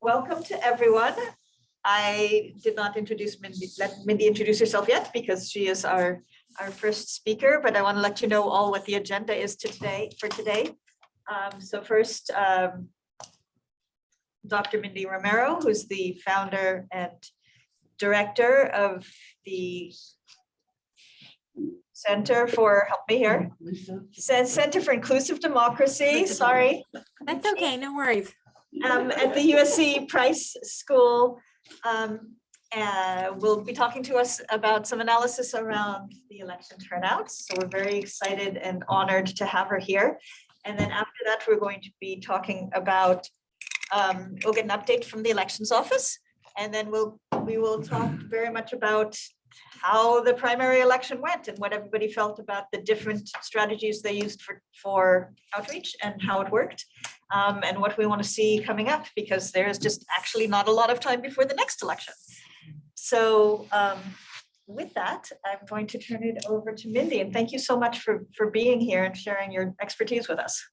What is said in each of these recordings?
Welcome to everyone. I did not introduce Mindy. Let Mindy introduce herself yet because she is our first speaker, but I want to let you know all what the agenda is for today. So first, Dr. Mindy Romero, who's the founder and director of the Center for, help me here, Center for Inclusive Democracy, sorry. That's okay, no worries. At the USC Price School. Will be talking to us about some analysis around the election turnout. So we're very excited and honored to have her here. And then after that, we're going to be talking about, we'll get an update from the elections office. And then we will talk very much about how the primary election went and what everybody felt about the different strategies they used for outreach and how it worked. And what we want to see coming up, because there's just actually not a lot of time before the next election. So with that, I'm going to turn it over to Mindy, and thank you so much for being here and sharing your expertise with us.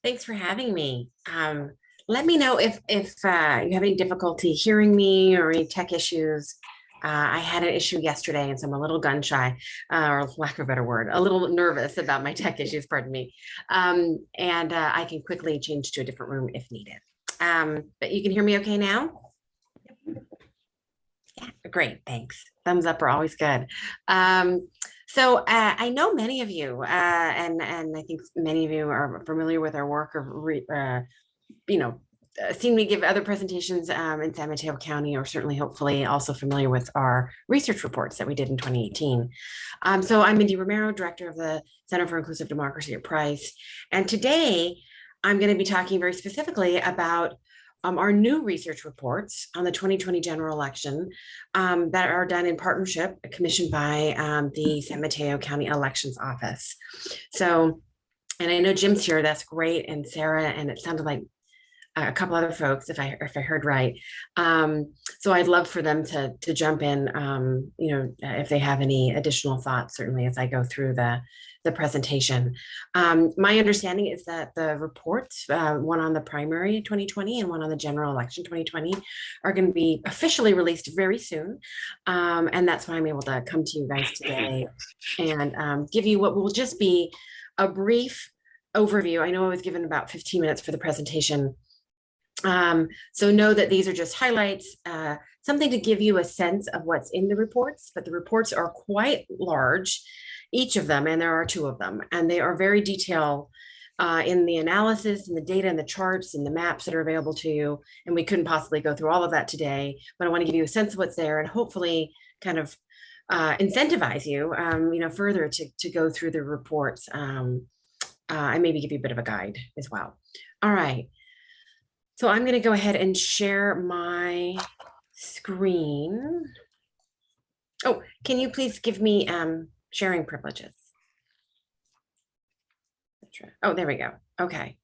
Thanks for having me. Let me know if you have any difficulty hearing me or any tech issues. I had an issue yesterday, and so I'm a little gun shy, or lack of a better word, a little nervous about my tech issues, pardon me. I can quickly change to a different room if needed. But you can hear me okay now? Yeah, great, thanks. Thumbs up are always good. So I know many of you, and I think many of you are familiar with our work or, seen me give other presentations in San Mateo County, or certainly hopefully also familiar with our research reports that we did in 2018. So I'm Mindy Romero, director of the Center for Inclusive Democracy at Price. And today I'm going to be talking very specifically about our new research reports on the 2020 general election that are done in partnership, commissioned by the San Mateo County Elections Office. So, and I know Jim's here, that's great, and Sarah, and it sounded like a couple other folks, if I heard right. So I'd love for them to jump in, if they have any additional thoughts, certainly as I go through the presentation. My understanding is that the reports, one on the primary 2020 and one on the general election 2020, are going to be officially released very soon. And that's why I'm able to come to you guys today and give you what will just be a brief overview. I know I was given about 15 minutes for the presentation. So know that these are just highlights, something to give you a sense of what's in the reports, but the reports are quite large, each of them, and there are 2 of them, and they are very detailed in the analysis and the data and the charts and the maps that are available to you. And we couldn't possibly go through all of that today, but I want to give you a sense of what's there and hopefully kind of incentivize you, further to go through the reports and maybe give you a bit of a guide as well. All right. So I'm going to go ahead and share my screen. Oh, can you please give me sharing privileges? Oh, there we go. Okay.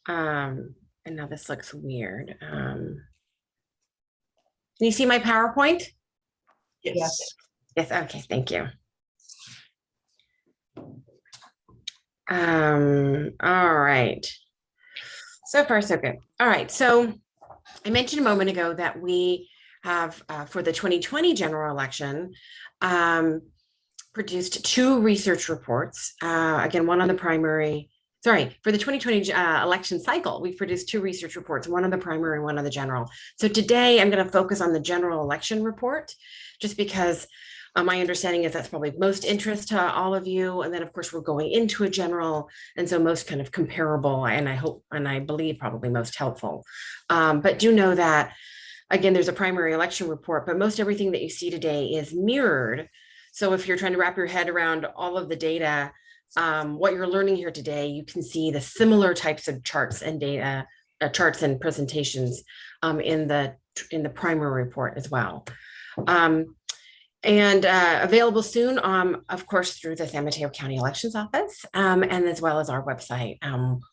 And now this looks weird. Can you see my PowerPoint? Yes. Yes. Okay. Thank you. All right. So far, so good. All right. So I mentioned a moment ago that we have, for the 2020 general election, produced 2 research reports. Again, one on the primary, for the 2020 election cycle, we've produced 2 research reports, one on the primary and one on the general. So today I'm going to focus on the general election report, just because my understanding is that's probably most interest to all of you. And then of course we're going into a general, and so most kind of comparable, and I hope, and I believe probably most helpful. But do know that, again, there's a primary election report, but most everything that you see today is mirrored. So if you're trying to wrap your head around all of the data, what you're learning here today, you can see the similar types of charts and data, charts and presentations in the primary report as well. And available soon, of course, through the San Mateo County Elections Office, and as well as our website,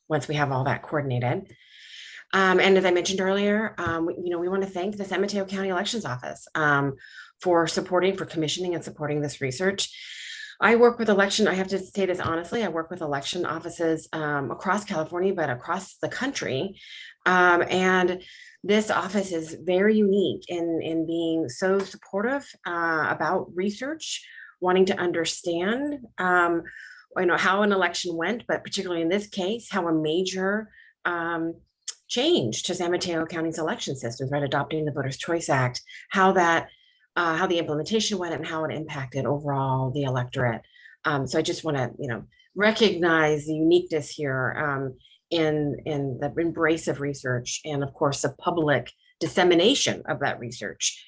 once we have all that coordinated. And as I mentioned earlier, we want to thank the San Mateo County Elections Office for commissioning and supporting this research. I work with I have to say this honestly, I work with election offices across California, but across the country. And this office is very unique in being so supportive about research, wanting to understand how an election went, but particularly in this case, how a major change to San Mateo County's election systems, right, adopting the Voters' Choice Act, how the implementation went and how it impacted overall the electorate. So I just want to, recognize the uniqueness here in the embrace of research and, of course, the public dissemination of that research.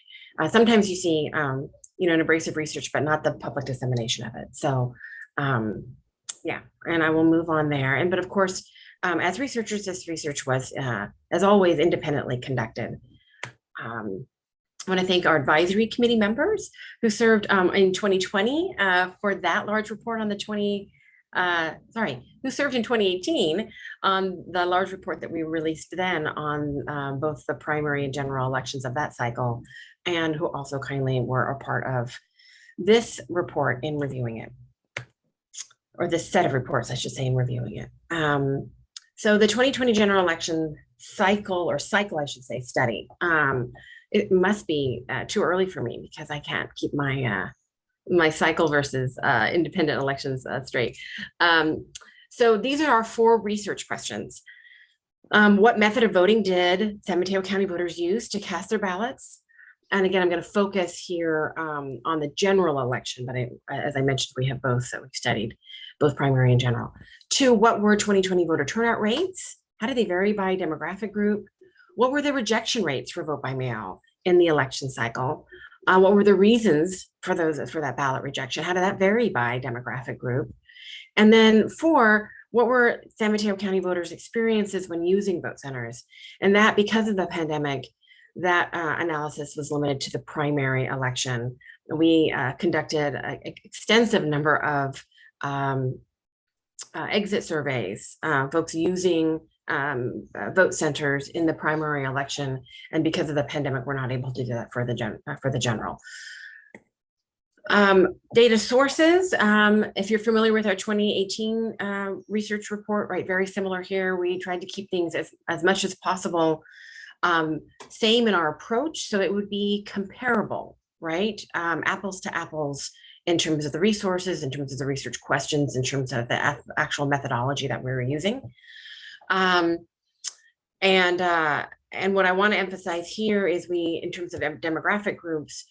Sometimes you see, an embrace of research, but not the public dissemination of it. So, yeah, and I will move on there. But of course, as researchers, this research was, as always, independently conducted. I want to thank our advisory committee members who served in 2020 for that large report on who served in 2018 on the large report that we released then on both the primary and general elections of that cycle, and who also kindly were a part of this report in reviewing it, or this set of reports, I should say, in reviewing it. So the 2020 general election cycle, I should say, study. It must be too early for me because I can't keep my my cycle versus independent elections straight. So these are our 4 research questions. What method of voting did San Mateo County voters use to cast their ballots? And again, I'm going to focus here on the general election, but as I mentioned, we have both, so we've studied both primary and general. 2, what were 2020 voter turnout rates? How did they vary by demographic group? What were the rejection rates for vote by mail in the election cycle? What were the reasons for that ballot rejection? How did that vary by demographic group? And then 4, what were San Mateo County voters' experiences when using vote centers? And that, because of the pandemic, that analysis was limited to the primary election. We conducted an extensive number of exit surveys, folks using vote centers in the primary election, and because of the pandemic, we're not able to do that for the general. Data sources, if you're familiar with our 2018 research report, right, very similar here. We tried to keep things as much as possible same in our approach, so it would be comparable, right, apples to apples in terms of the resources, in terms of the research questions, in terms of the actual methodology that we were using. And what I want to emphasize here is we, in terms of demographic groups,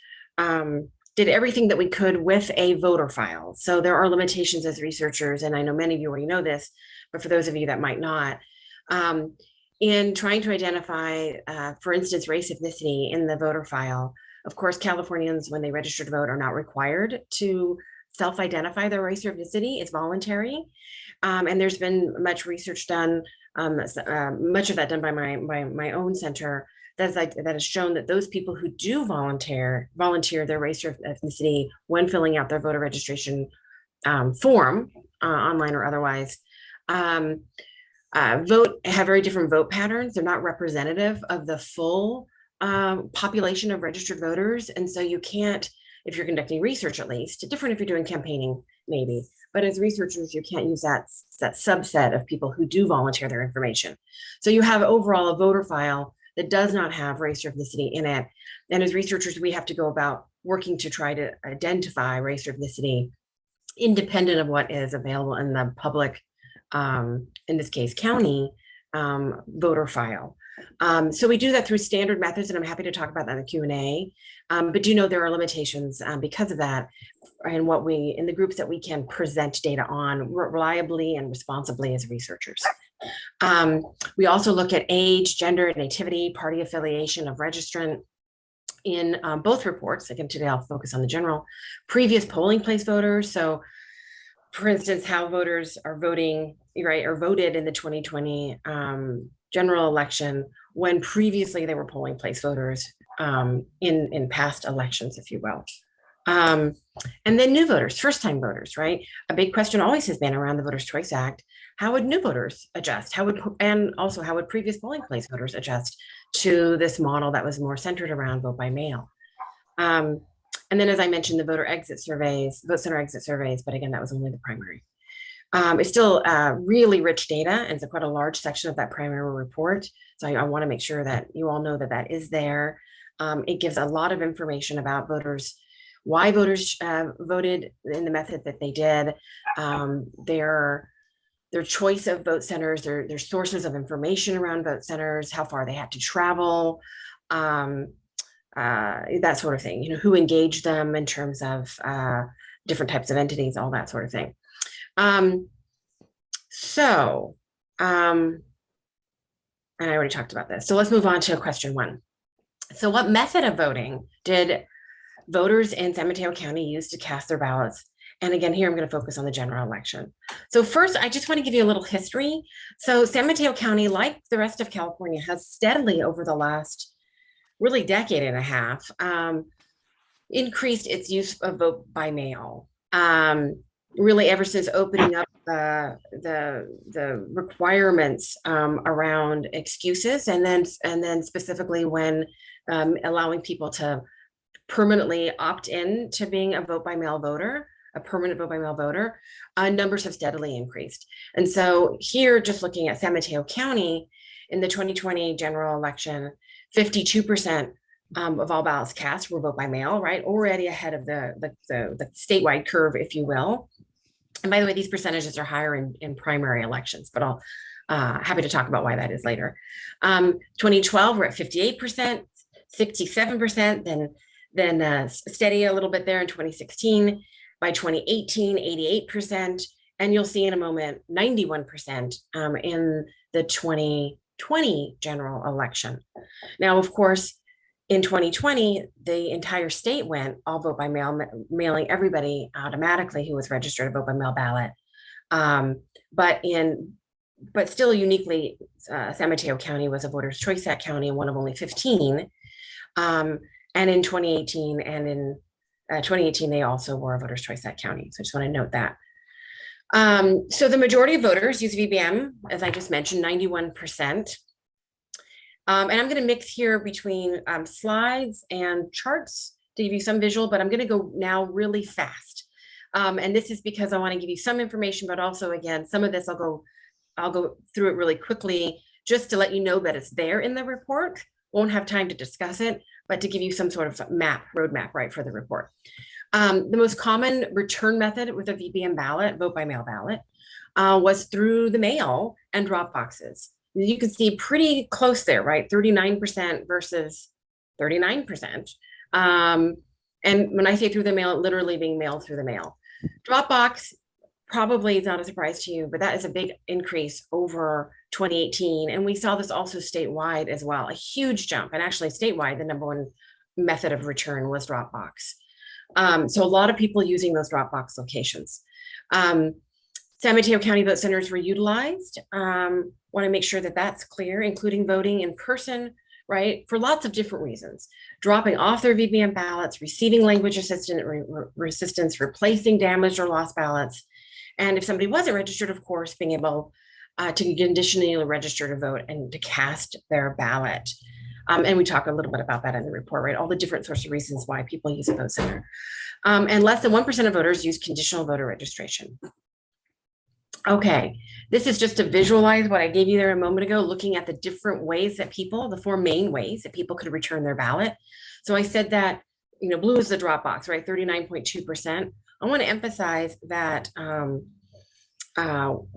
did everything that we could with a voter file. So there are limitations as researchers, and I know many of you already know this, but for those of you that might not, in trying to identify, for instance, race, ethnicity in the voter file. Of course, Californians, when they register to vote, are not required to self-identify their race or ethnicity. It's voluntary. And there's been much research done, much of that done by my own center, that has shown that those people who do volunteer their race or ethnicity when filling out their voter registration form, online or otherwise, have very different vote patterns. They're not representative of the full population of registered voters. And so you can't, if you're conducting research at least, different if you're doing campaigning maybe, but as researchers, you can't use that subset of people who do volunteer their information. So you have overall a voter file that does not have race or ethnicity in it. And as researchers, we have to go about working to try to identify race or ethnicity independent of what is available in the public, in this case, county voter file. So we do that through standard methods, and I'm happy to talk about that in the Q&A. But do know there are limitations because of that, and in the groups that we can present data on reliably and responsibly as researchers. We also look at age, gender, nativity, party affiliation of registrant in both reports. Again, today I'll focus on the general. Previous polling place voters. So for instance, how voters are voting, right, or voted in the 2020 general election when previously they were polling place voters in past elections, if you will. And then new voters, first-time voters, right? A big question always has been around the Voters' Choice Act. How would new voters adjust? How would previous polling place voters adjust to this model that was more centered around vote by mail? And then, as I mentioned, the voter exit surveys, vote center exit surveys, but again, that was only the primary. It's still really rich data, and it's quite a large section of that primary report. So I want to make sure that you all know that that is there. It gives a lot of information about voters, why voters voted in the method that they did, their choice of vote centers, their sources of information around vote centers, how far they had to travel, that sort of thing, who engaged them in terms of different types of entities, all that sort of thing. And I already talked about this. So let's move on to question 1. So what method of voting did voters in San Mateo County use to cast their ballots? And again, here I'm going to focus on the general election. So first, I just want to give you a little history. So San Mateo County, like the rest of California, has steadily over the last really decade and a half increased its use of vote by mail. Really ever since opening up the requirements around excuses, and then specifically when allowing people to permanently opt in to being a vote by mail voter, a permanent vote by mail voter, numbers have steadily increased. And so here, just looking at San Mateo County in the 2020 general election, 52% of all ballots cast were vote by mail, right? Already ahead of the statewide curve, if you will. And by the way, these percentages are higher in primary elections, but I'll happy to talk about why that is later. 2012, we're at 58%, 67%, then steady a little bit there in 2016. By 2018, 88%, and you'll see in a moment 91% in the 2020 general election. Now, of course, in 2020, the entire state went all vote by mail, mailing everybody automatically who was registered a vote by mail ballot. But still uniquely, San Mateo County was a Voters' Choice Act county, one of only 15. And in 2018 and in 2018, they also were a Voters' Choice Act county. So I just want to note that. So the majority of voters use VBM, as I just mentioned, 91%. And I'm going to mix here between slides and charts to give you some visual, but I'm going to go now really fast. And this is because I want to give you some information, but also, again, some of this I'll go through it really quickly just to let you know that it's there in the report. Won't have time to discuss it, but to give you some sort of roadmap, right, for the report. The most common return method with a VBM ballot, vote by mail ballot, was through the mail and drop boxes. You can see pretty close there, right? 39% versus 39%. And when I say through the mail, literally being mailed through the mail. Dropbox probably is not a surprise to you, but that is a big increase over 2018. And we saw this also statewide as well, a huge jump. And actually statewide, the number one method of return was Dropbox. So a lot of people using those Dropbox locations. San Mateo County vote centers were utilized. Want to make sure that that's clear, including voting in person, right? For lots of different reasons. Dropping off their VBM ballots, receiving language assistance, replacing damaged or lost ballots. And if somebody wasn't registered, of course, being able to conditionally register to vote and to cast their ballot. And we talk a little bit about that in the report, right? All the different sorts of reasons why people use a vote center. And less than 1% of voters use conditional voter registration. Okay, this is just to visualize what I gave you there a moment ago, looking at the different ways that people, the 4 main ways that people could return their ballot. So I said that, blue is the drop box, right? 39.2%. I want to emphasize that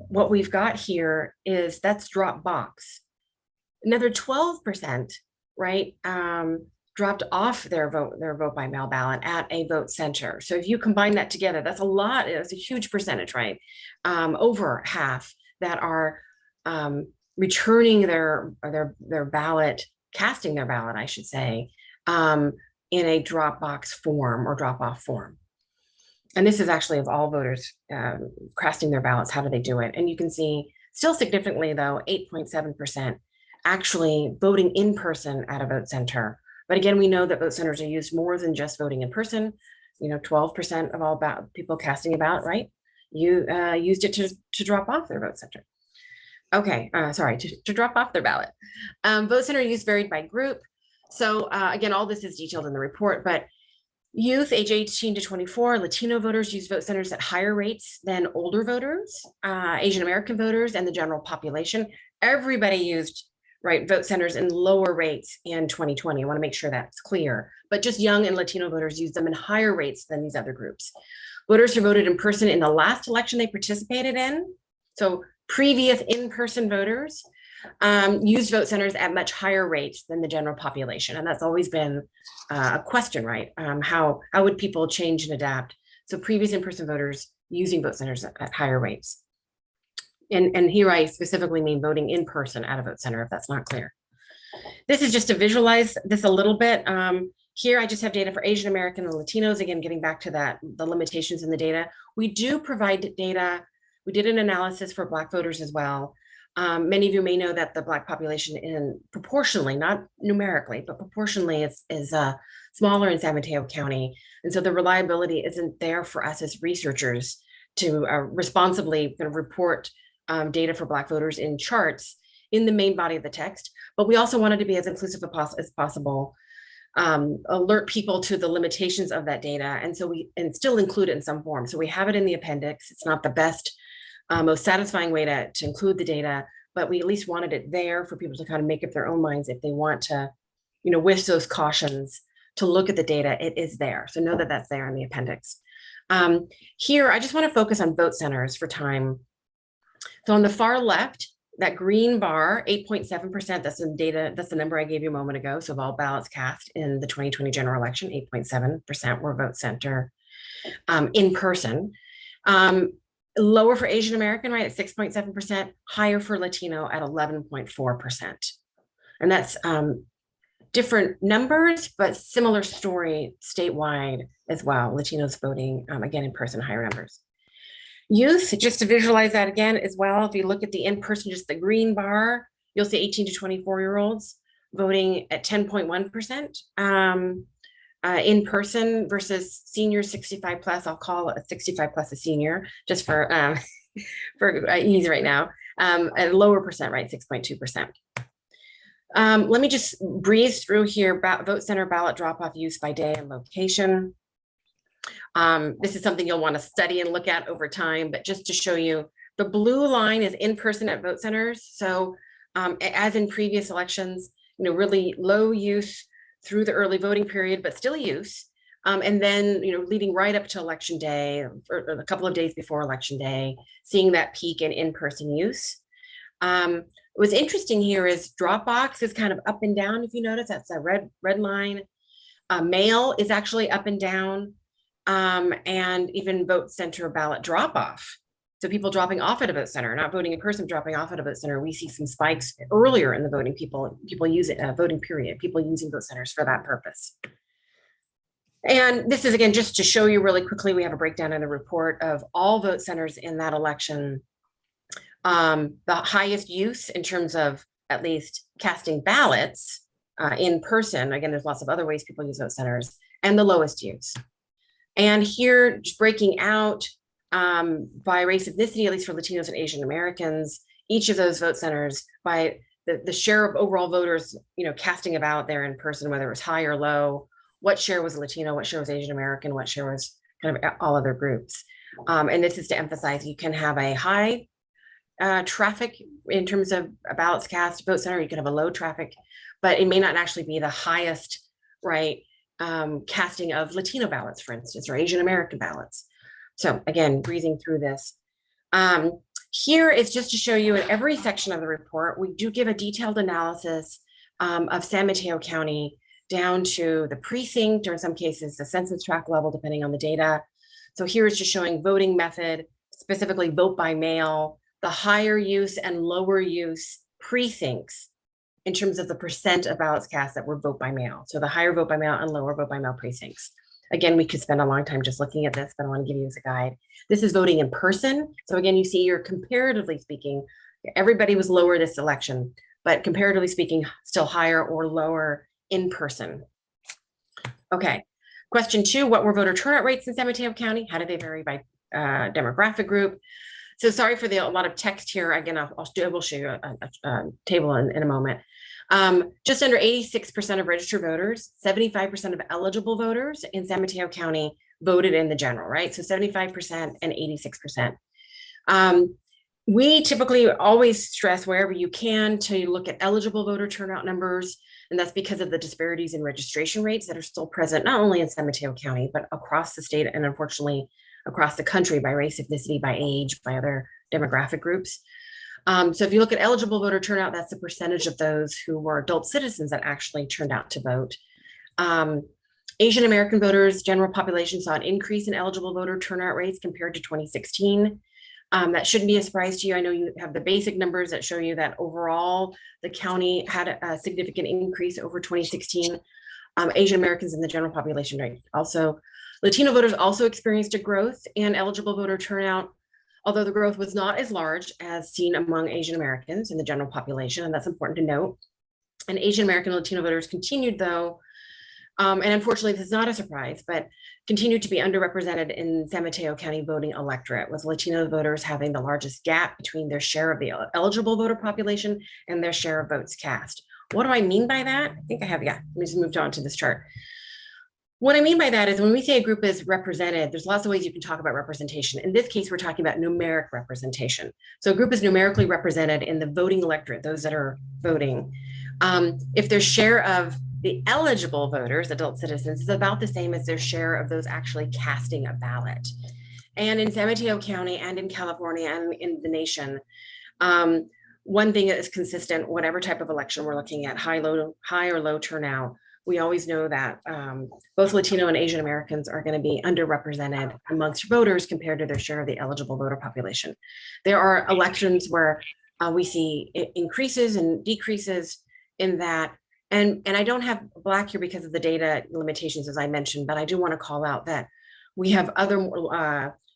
what we've got here is that's drop box. Another 12%, right, dropped off their vote by mail ballot at a vote center. So if you combine that together, that's a lot. It's a huge percentage, right? Over half that are returning their ballot, casting their ballot, I should say, in a drop box form or drop off form. And this is actually of all voters casting their ballots. How do they do it? And you can see still significantly though, 8.7% actually voting in person at a vote center. But again, we know that vote centers are used more than just voting in person. 12% of all people casting a ballot, right? You used it to drop off their vote center. Okay, sorry, to drop off their ballot. Vote center use varied by group. So again, all this is detailed in the report, but Youth age 18 to 24, Latino voters use vote centers at higher rates than older voters, Asian American voters, and the general population. Everybody used vote centers in lower rates in 2020. I want to make sure that's clear, but just young and Latino voters use them in higher rates than these other groups. Voters who voted in person in the last election they participated in, so previous in-person voters, used vote centers at much higher rates than the general population. And that's always been a question, right? How would people change and adapt? So previous in-person voters using vote centers at higher rates. And here I specifically mean voting in person at a vote center, if that's not clear. This is just to visualize this a little bit. Here I just have data for Asian American and Latinos, again, getting back to that, the limitations in the data. We do provide data. We did an analysis for Black voters as well. Many of you may know that the Black population proportionally, not numerically, but proportionally is smaller in San Mateo County. And so the reliability isn't there for us as researchers to responsibly kind of report data for Black voters in charts in the main body of the text. But we also wanted to be as inclusive as possible, alert people to the limitations of that data. And so and still include it in some form. So we have it in the appendix. It's not the best, most satisfying way to include the data, but we at least wanted it there for people to kind of make up their own minds if they want to, with those cautions to look at the data. It is there. So know that that's there in the appendix. Here, I just want to focus on vote centers for time. So on the far left, that green bar, 8.7%, that's the data, that's the number I gave you a moment ago. So of all ballots cast in the 2020 general election, 8.7% were vote center in person. Lower for Asian American, right, at 6.7%, higher for Latino at 11.4%. And that's different numbers, but similar story statewide as well. Latinos voting, again, in person, higher numbers. Youth, just to visualize that again as well, if you look at the in-person, just the green bar, you'll see 18 to 24-year-olds voting at 10.1%. In person versus senior 65 plus, I'll call a 65 plus a senior just for ease right now, at a lower percent, right, 6.2%. Let me just breeze through here, vote center ballot drop-off use by day and location. This is something you'll want to study and look at over time, but just to show you, the blue line is in person at vote centers. So as in previous elections, really low use through the early voting period, but still use. And then, leading right up to election day or a couple of days before election day, seeing that peak in person use. What's interesting here is Dropbox is kind of up and down. If you notice, that's a red line. Mail is actually up and down, and even vote center ballot drop off. So people dropping off at a vote center, not voting in person, dropping off at a vote center. We see some spikes earlier in the voting. People use it, voting period, people using vote centers for that purpose. And this is, again, just to show you really quickly, we have a breakdown in the report of all vote centers in that election. The highest use in terms of at least casting ballots in person. Again, there's lots of other ways people use vote centers, and the lowest use. And here, just breaking out by race ethnicity, at least for Latinos and Asian Americans, each of those vote centers by the share of overall voters, casting a ballot there in person, whether it was high or low, what share was Latino, what share was Asian American, what share was kind of all other groups. And this is to emphasize you can have a high traffic in terms of ballots cast vote center, you can have a low traffic, but it may not actually be the highest, right, casting of Latino ballots, for instance, or Asian American ballots. So again, breezing through this. Here is just to show you in every section of the report, we do give a detailed analysis of San Mateo County down to the precinct, or in some cases, the census tract level, depending on the data. So here is just showing voting method, specifically vote by mail, the higher use and lower use precincts in terms of the percent of ballots cast that were vote by mail. So the higher vote by mail and lower vote by mail precincts. Again, we could spend a long time just looking at this, but I want to give you as a guide. This is voting in person. So again, you see you're comparatively speaking, everybody was lower this election, but comparatively speaking, still higher or lower in person. Okay, question 2, what were voter turnout rates in San Mateo County? How did they vary by demographic group? So sorry for a lot of text here. Again, I will show you a table in a moment. Just under 86% of registered voters, 75% of eligible voters in San Mateo County voted in the general, right? So 75% and 86%. We typically always stress wherever you can to look at eligible voter turnout numbers, and that's because of the disparities in registration rates that are still present, not only in San Mateo County, but across the state and unfortunately across the country by race, ethnicity, by age, by other demographic groups. So if you look at eligible voter turnout, that's the percentage of those who were adult citizens that actually turned out to vote. Asian American voters, general population saw an increase in eligible voter turnout rates compared to 2016. That shouldn't be a surprise to you. I know you have the basic numbers that show you that overall the county had a significant increase over 2016. Asian Americans in the general population rate. Also, Latino voters also experienced a growth in eligible voter turnout, although the growth was not as large as seen among Asian Americans in the general population, and that's important to note. And Asian American and Latino voters continued though, and unfortunately this is not a surprise, but continued to be underrepresented in San Mateo County voting electorate, with Latino voters having the largest gap between their share of the eligible voter population and their share of votes cast. What do I mean by that? I think I have, yeah, let me just move on to this chart. What I mean by that is when we say a group is represented, there's lots of ways you can talk about representation. In this case, we're talking about numeric representation. So a group is numerically represented in the voting electorate, those that are voting. If their share of the eligible voters, adult citizens, is about the same as their share of those actually casting a ballot. And in San Mateo County and in California and in the nation, one thing that is consistent, whatever type of election we're looking at, high or low turnout, we always know that both Latino and Asian Americans are going to be underrepresented amongst voters compared to their share of the eligible voter population. There are elections where we see increases and decreases in that. And I don't have Black here because of the data limitations, as I mentioned, but I do want to call out that we have other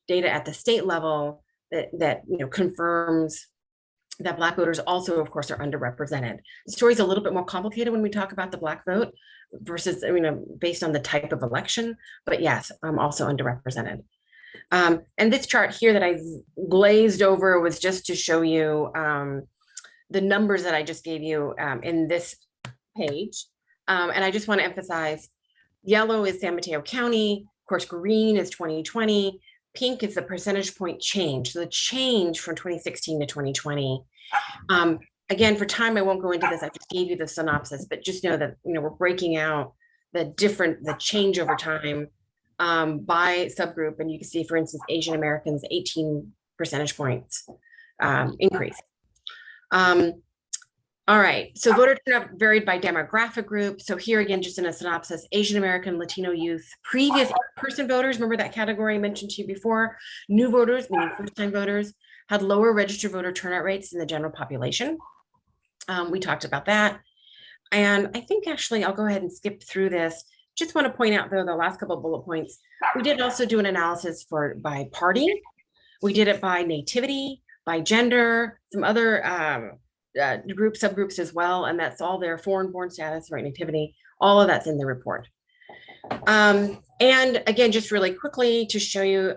data at the state level that confirms that Black voters also, of course, are underrepresented. The story is a little bit more complicated when we talk about the Black vote versus, based on the type of election, but yes, I'm also underrepresented. And this chart here that I glazed over was just to show you the numbers that I just gave you in this page. And I just want to emphasize, yellow is San Mateo County, of course, green is 2020, pink is the percentage point change. So the change from 2016 to 2020. Again, for time, I won't go into this. I just gave you the synopsis, but just know that, we're breaking out the change over time by subgroup. And you can see, for instance, Asian Americans, 18 percentage points increase. All right, so voter turnout varied by demographic group. So here again, just in a synopsis, Asian American, Latino youth, previous in-person voters, remember that category I mentioned to you before, new voters, meaning first-time voters, had lower registered voter turnout rates than the general population. We talked about that. And I think actually I'll go ahead and skip through this. Just want to point out though, the last couple of bullet points, we did also do an analysis by party. We did it by nativity, by gender, some other subgroups as well, and that's all their foreign-born status, right, nativity, all of that's in the report. And again, just really quickly to show you,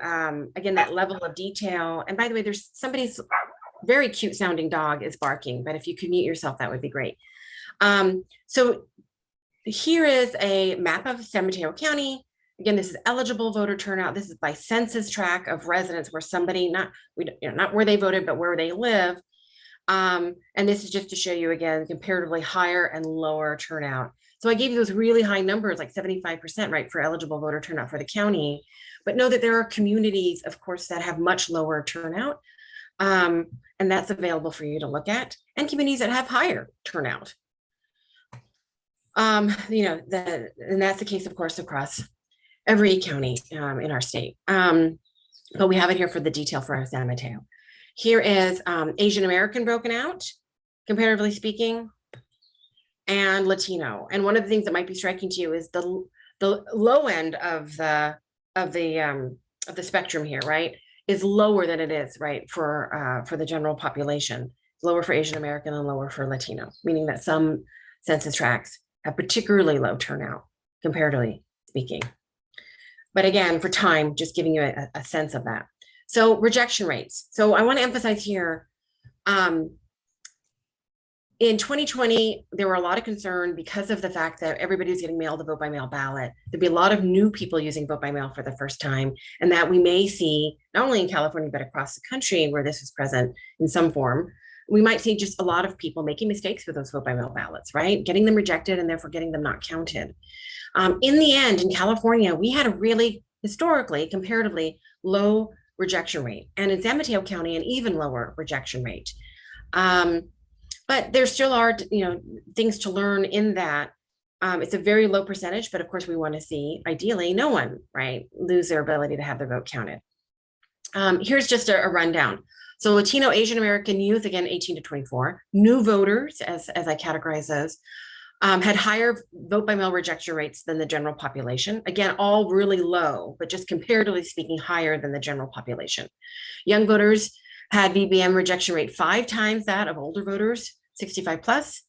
again, that level of detail. And by the way, there's somebody's very cute sounding dog is barking, but if you could mute yourself, that would be great. So here is a map of San Mateo County. Again, this is eligible voter turnout. This is by census tract of residents where somebody, not where they voted, but where they live. And this is just to show you again, comparatively higher and lower turnout. So I gave you those really high numbers, like 75%, right, for eligible voter turnout for the county, but know that there are communities, of course, that have much lower turnout. And that's available for you to look at, and communities that have higher turnout. And that's the case, of course, across every county in our state. But we have it here for the detail for our San Mateo. Here is Asian American broken out, comparatively speaking, and Latino. And one of the things that might be striking to you is the low end of the spectrum here, right, is lower than it is, right, for the general population. Lower for Asian American and lower for Latino, meaning that some census tracts have particularly low turnout, comparatively speaking. But again, for time, just giving you a sense of that. So rejection rates. So I want to emphasize here, In 2020, there were a lot of concern because of the fact that everybody's getting mailed a vote by mail ballot. There'd be a lot of new people using vote by mail for the first time, and that we may see not only in California, but across the country where this is present in some form. We might see just a lot of people making mistakes with those vote by mail ballots, right? Getting them rejected and therefore getting them not counted. In the end, in California, we had a really historically, comparatively low rejection rate, and in San Mateo County, an even lower rejection rate. But there still are, things to learn in that. It's a very low percentage, but of course we want to see, ideally, no one, right, lose their ability to have their vote counted. Here's just a rundown. So Latino, Asian American youth, again, 18 to 24, new voters, as I categorize those, had higher vote by mail rejection rates than the general population. Again, all really low, but just comparatively speaking, higher than the general population. Young voters had VBM rejection rate 5 times that of older voters, 65 plus,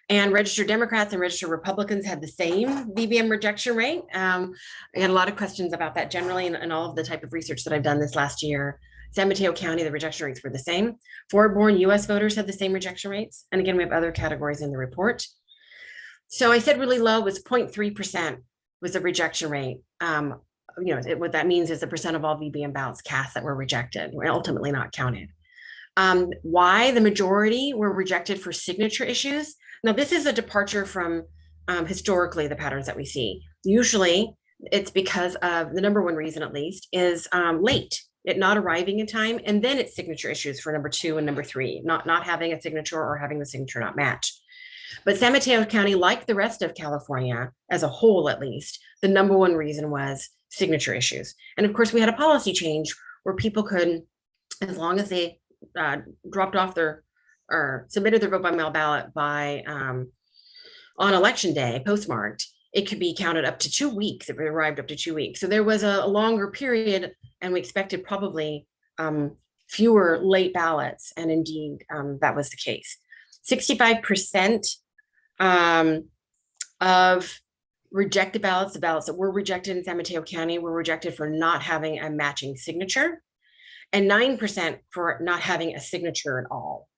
and registered Democrats and registered Republicans had the same VBM rejection rate. I had a lot of questions about that generally in all of the type of research that I've done this last year. San Mateo County, the rejection rates were the same. Foreign-born US voters had the same rejection rates. And again, we have other categories in the report. So I said really low was 0.3% was the rejection rate. What that means is the percent of all VBM ballots cast that were rejected, were ultimately not counted. Why the majority were rejected for signature issues? Now, this is a departure from historically the patterns that we see. Usually it's because of the number one reason, at least, is late, it not arriving in time. And then it's signature issues for number 2 and number 3, not having a signature or having the signature not match. But San Mateo County, like the rest of California as a whole, at least, the number one reason was signature issues. And of course, we had a policy change where people could, as long as they dropped off or submitted their vote by mail ballot by on election day, postmarked, it could be counted up to 2 weeks if it arrived up to 2 weeks. So there was a longer period, and we expected probably fewer late ballots. And indeed, that was the case. 65% of rejected ballots, the ballots that were rejected in San Mateo County were rejected for not having a matching signature, and 9% for not having a signature at all.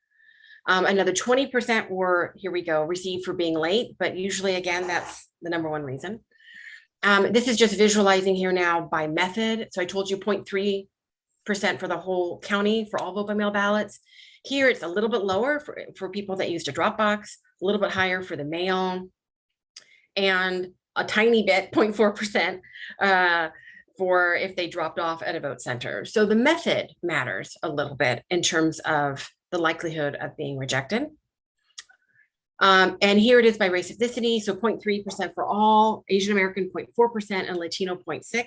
Another 20% were, here we go, received for being late, but usually, again, that's the number one reason. This is just visualizing here now by method. So I told you 0.3% for the whole county for all vote by mail ballots. Here, it's a little bit lower for people that used a drop box, a little bit higher for the mail, and a tiny bit, 0.4%, for if they dropped off at a vote center. So the method matters a little bit in terms of the likelihood of being rejected. And here it is by race ethnicity. So 0.3% for all, Asian American 0.4%, and Latino 0.6%.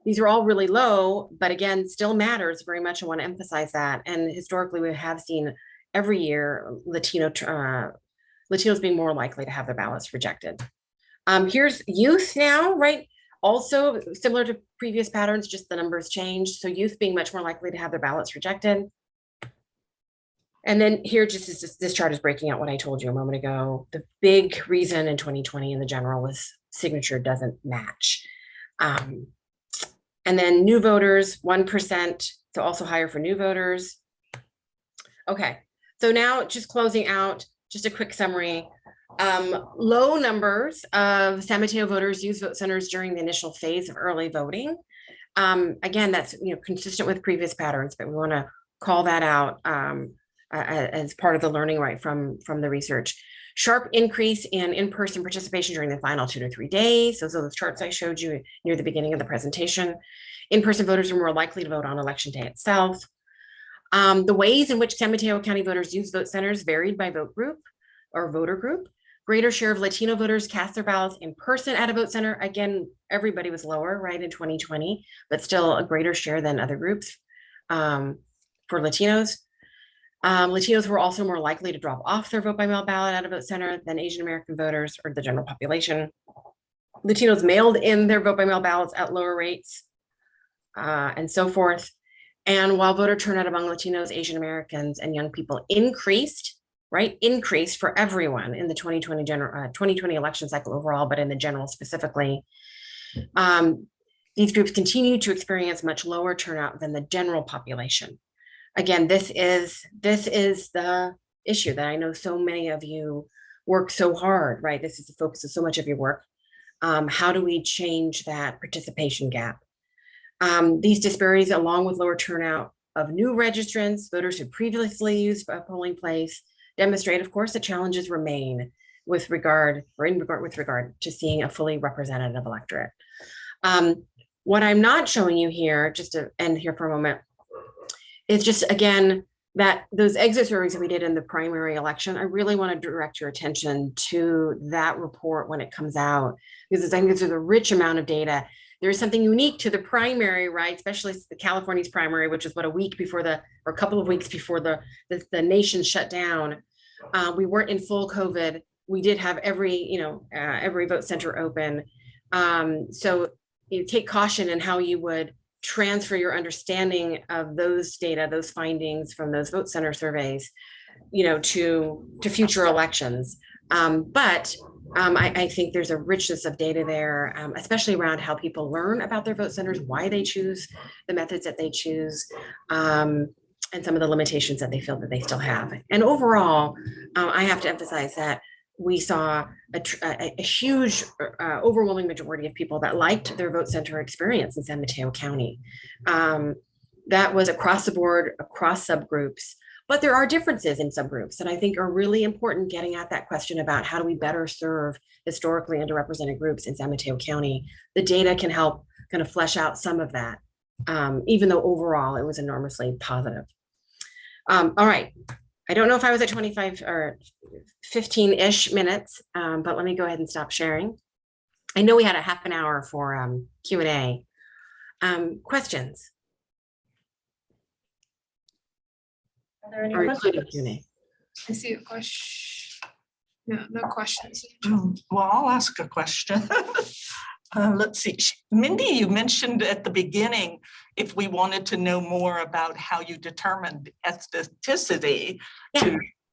These are all really low, but again, still matters very much. I want to emphasize that. And historically, we have seen every year Latinos being more likely to have their ballots rejected. Here's youth now, right? Also similar to previous patterns, just the numbers changed. So youth being much more likely to have their ballots rejected. And then here, this chart is breaking out what I told you a moment ago. The big reason in 2020 in the general was signature doesn't match. And then new voters, 1%, so also higher for new voters. Okay, so now just closing out, just a quick summary. Low numbers of San Mateo voters use vote centers during the initial phase of early voting. Again, that's consistent with previous patterns, but we want to call that out as part of the learning right from the research. Sharp increase in in-person participation during the final 2 to 3 days. Those are the charts I showed you near the beginning of the presentation. In-person voters are more likely to vote on election day itself. The ways in which San Mateo County voters use vote centers varied by vote group or voter group. Greater share of Latino voters cast their ballots in person at a vote center. Again, everybody was lower, right, in 2020, but still a greater share than other groups for Latinos. Latinos were also more likely to drop off their vote by mail ballot at a vote center than Asian American voters or the general population. Latinos mailed in their vote by mail ballots at lower rates and so forth. And while voter turnout among Latinos, Asian Americans, and young people increased for everyone in the 2020 election cycle overall, but in the general specifically, these groups continue to experience much lower turnout than the general population. Again, this is the issue that I know so many of you work so hard, right? This is the focus of so much of your work. How do we change that participation gap? These disparities, along with lower turnout of new registrants, voters who previously used a polling place, demonstrate, of course, that challenges remain with regard to seeing a fully representative electorate. What I'm not showing you here, just to end here for a moment, is just, again, that those exit surveys that we did in the primary election, I really want to direct your attention to that report when it comes out, because I think there's a rich amount of data. There is something unique to the primary, right? Especially the California's primary, which is what, a week before or a couple of weeks before the nation shut down. We weren't in full COVID. We did have every vote center open. So you take caution in how you would transfer your understanding of those data, those findings from those vote center surveys, to future elections. But I think there's a richness of data there, especially around how people learn about their vote centers, why they choose the methods that they choose, and some of the limitations that they feel that they still have. And overall, I have to emphasize that we saw a huge, overwhelming majority of people that liked their vote center experience in San Mateo County. That was across the board, across subgroups. But there are differences in subgroups that I think are really important, getting at that question about how do we better serve historically underrepresented groups in San Mateo County. The data can help kind of flesh out some of that, even though overall it was enormously positive. All right, I don't know if I was at 25 or 15-ish minutes, but let me go ahead and stop sharing. I know we had a half an hour for Q&A. Questions? Are there any Or questions? including Q&A? I see a question. No questions. Well, I'll ask a question. Let's see. Mindy, you mentioned at the beginning, if we wanted to know more about how you determined ethnicity,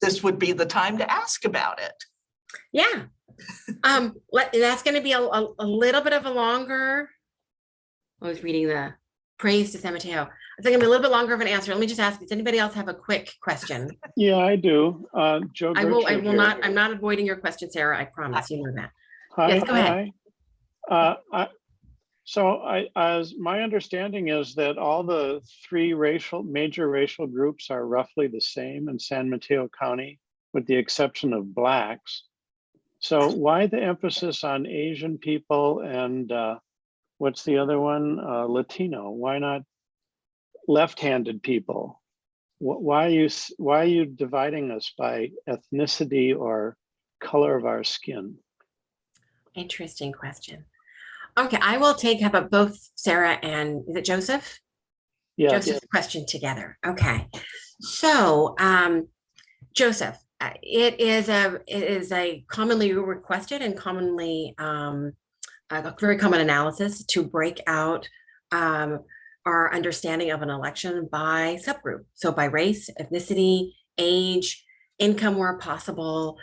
this would be the time to ask about it. Yeah. That's going to be a little bit of a longer. I was reading the praise to San Mateo. I think I'm a little bit longer of an answer. Let me just ask, does anybody else have a quick question? Yeah, I do. Joe. I will not, I'm not avoiding your question, Sarah. I promise, you know that. Hi, Yes, go ahead. As my understanding is that all the three major racial groups are roughly the same in San Mateo County, with the exception of Blacks. So why the emphasis on Asian people and what's the other one? Latino. Why not left-handed people? Why are you dividing us by ethnicity or color of our skin? Interesting question. Okay, I will take how about both Sarah and is it Joseph? Yeah. Joseph's question together. Okay, so Joseph, it is a commonly requested and commonly a very common analysis to break out our understanding of an election by subgroup. So by race, ethnicity, age, income where possible,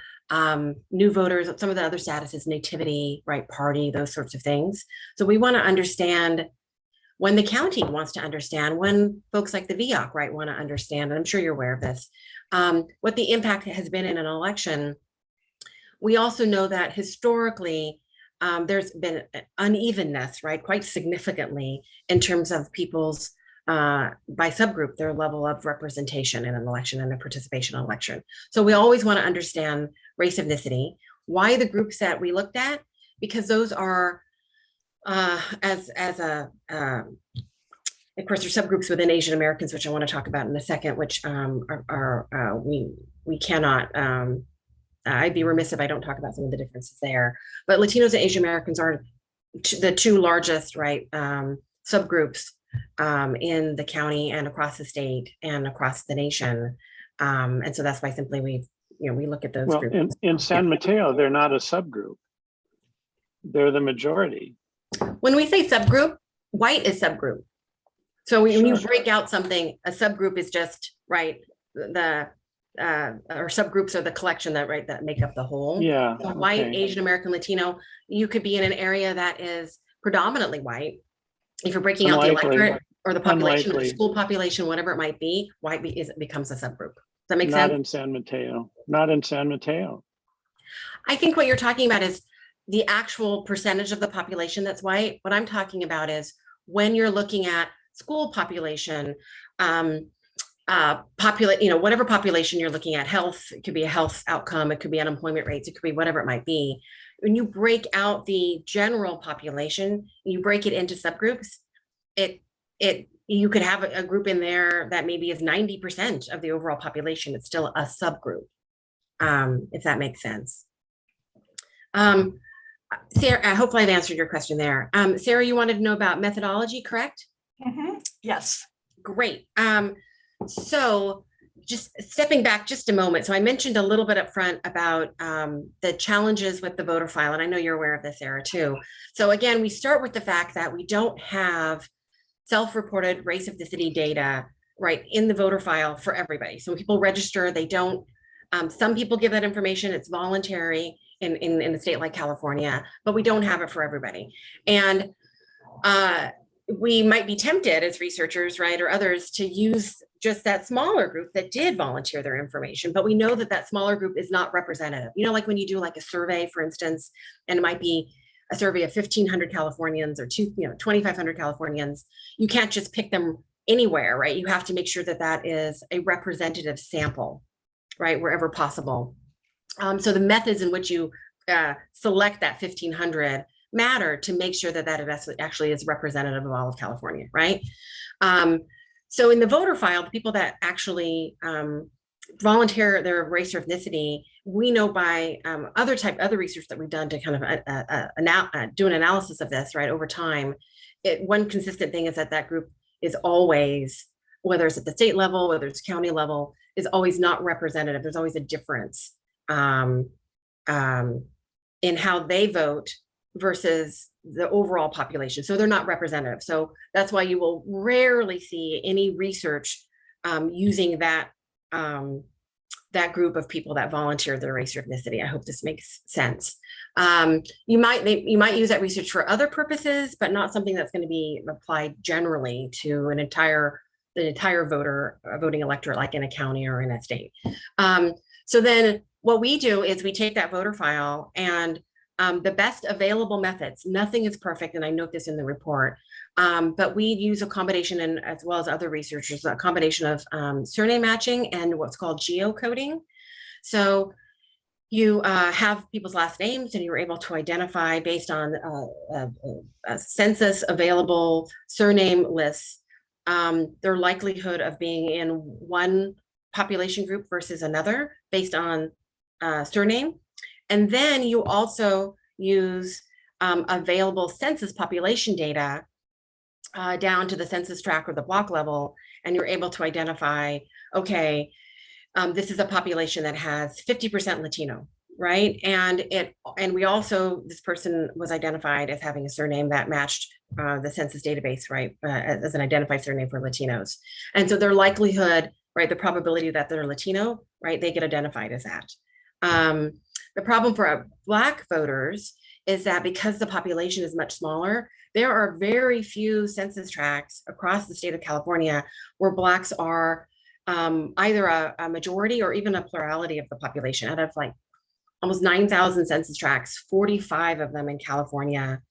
new voters, some of the other statuses, nativity, right, party, those sorts of things. So we want to understand when the county wants to understand, when folks like the VEOAC, right, want to understand, and I'm sure you're aware of this, what the impact has been in an election. We also know that historically, there's been unevenness, right, quite significantly in terms of people's, by subgroup, their level of representation in an election and a participation in an election. So we always want to understand race, ethnicity. Why the groups that we looked at? Because those are, of course, there's subgroups within Asian Americans, which I want to talk about in a second, which we cannot, I'd be remiss if I don't talk about some of the differences there. But Latinos and Asian Americans are the two largest, right, subgroups in the county and across the state and across the nation. And so that's why simply we look at those groups. In San Mateo, they're not a subgroup. They're the majority. When we say subgroup, white is subgroup. So when you break out something, a subgroup is just, right, or subgroups are the collection that make up the whole. Yeah. So white, Asian American, Latino, you could be in an area that is predominantly white. If you're breaking out the electorate or the population, or the school population, whatever it might be, white becomes a subgroup. Does that make Not sense? in San Mateo, not in San Mateo. I think what you're talking about is the actual percentage of the population that's white. What I'm talking about is when you're looking at school population, whatever population you're looking at, health, it could be a health outcome, it could be unemployment rates, it could be whatever it might be. When you break out the general population, you break it into subgroups, you could have a group in there that maybe is 90% of the overall population. It's still a subgroup, if that makes sense. Sarah, hopefully I've answered your question there. Sarah, you wanted to know about methodology, correct? Yes. Great. So just stepping back just a moment. So I mentioned a little bit up front about the challenges with the voter file, and I know you're aware of this, Sarah, too. So again, we start with the fact that we don't have self-reported race ethnicity data right in the voter file for everybody. So when people register, they don't, some people give that information, it's voluntary in a state like California, but we don't have it for everybody. And we might be tempted as researchers, right, or others to use just that smaller group that did volunteer their information, but we know that that smaller group is not representative. You know, like when you do like a survey, for instance, and it might be a survey of 1,500 Californians or 2,500 Californians, you can't just pick them anywhere, right? You have to make sure that that is a representative sample, right, wherever possible. So the methods in which you select that 1,500 matter to make sure that that actually is representative of all of California, right? So in the voter file, the people that actually volunteer their race or ethnicity, we know by other research that we've done to kind of do an analysis of this, right, over time. One consistent thing is that that group is always, whether it's at the state level, whether it's county level, is always not representative. There's always a difference in how they vote versus the overall population. So they're not representative. So that's why you will rarely see any research using that group of people that volunteer their race or ethnicity. I hope this makes sense. You might use that research for other purposes, but not something that's going to be applied generally to the entire voting electorate, like in a county or in a state. So then what we do is we take that voter file and the best available methods, nothing is perfect, and I note this in the report, but we use a combination, and as well as other researchers, a combination of surname matching and what's called geocoding. So you have people's last names and you're able to identify based on a census available surname lists, their likelihood of being in one population group versus another based on surname. And then you also use available census population data down to the census tract or the block level, and you're able to identify, okay, this is a population that has 50% Latino, right? And we also, this person was identified as having a surname that matched the census database, right, as an identified surname for Latinos. And so their likelihood, right, the probability that they're Latino, right, they get identified as that. The problem for Black voters is that because the population is much smaller, there are very few census tracts across the state of California where Blacks are either a majority or even a plurality of the population. Out of like almost 9,000 census tracts, 45 of them in California,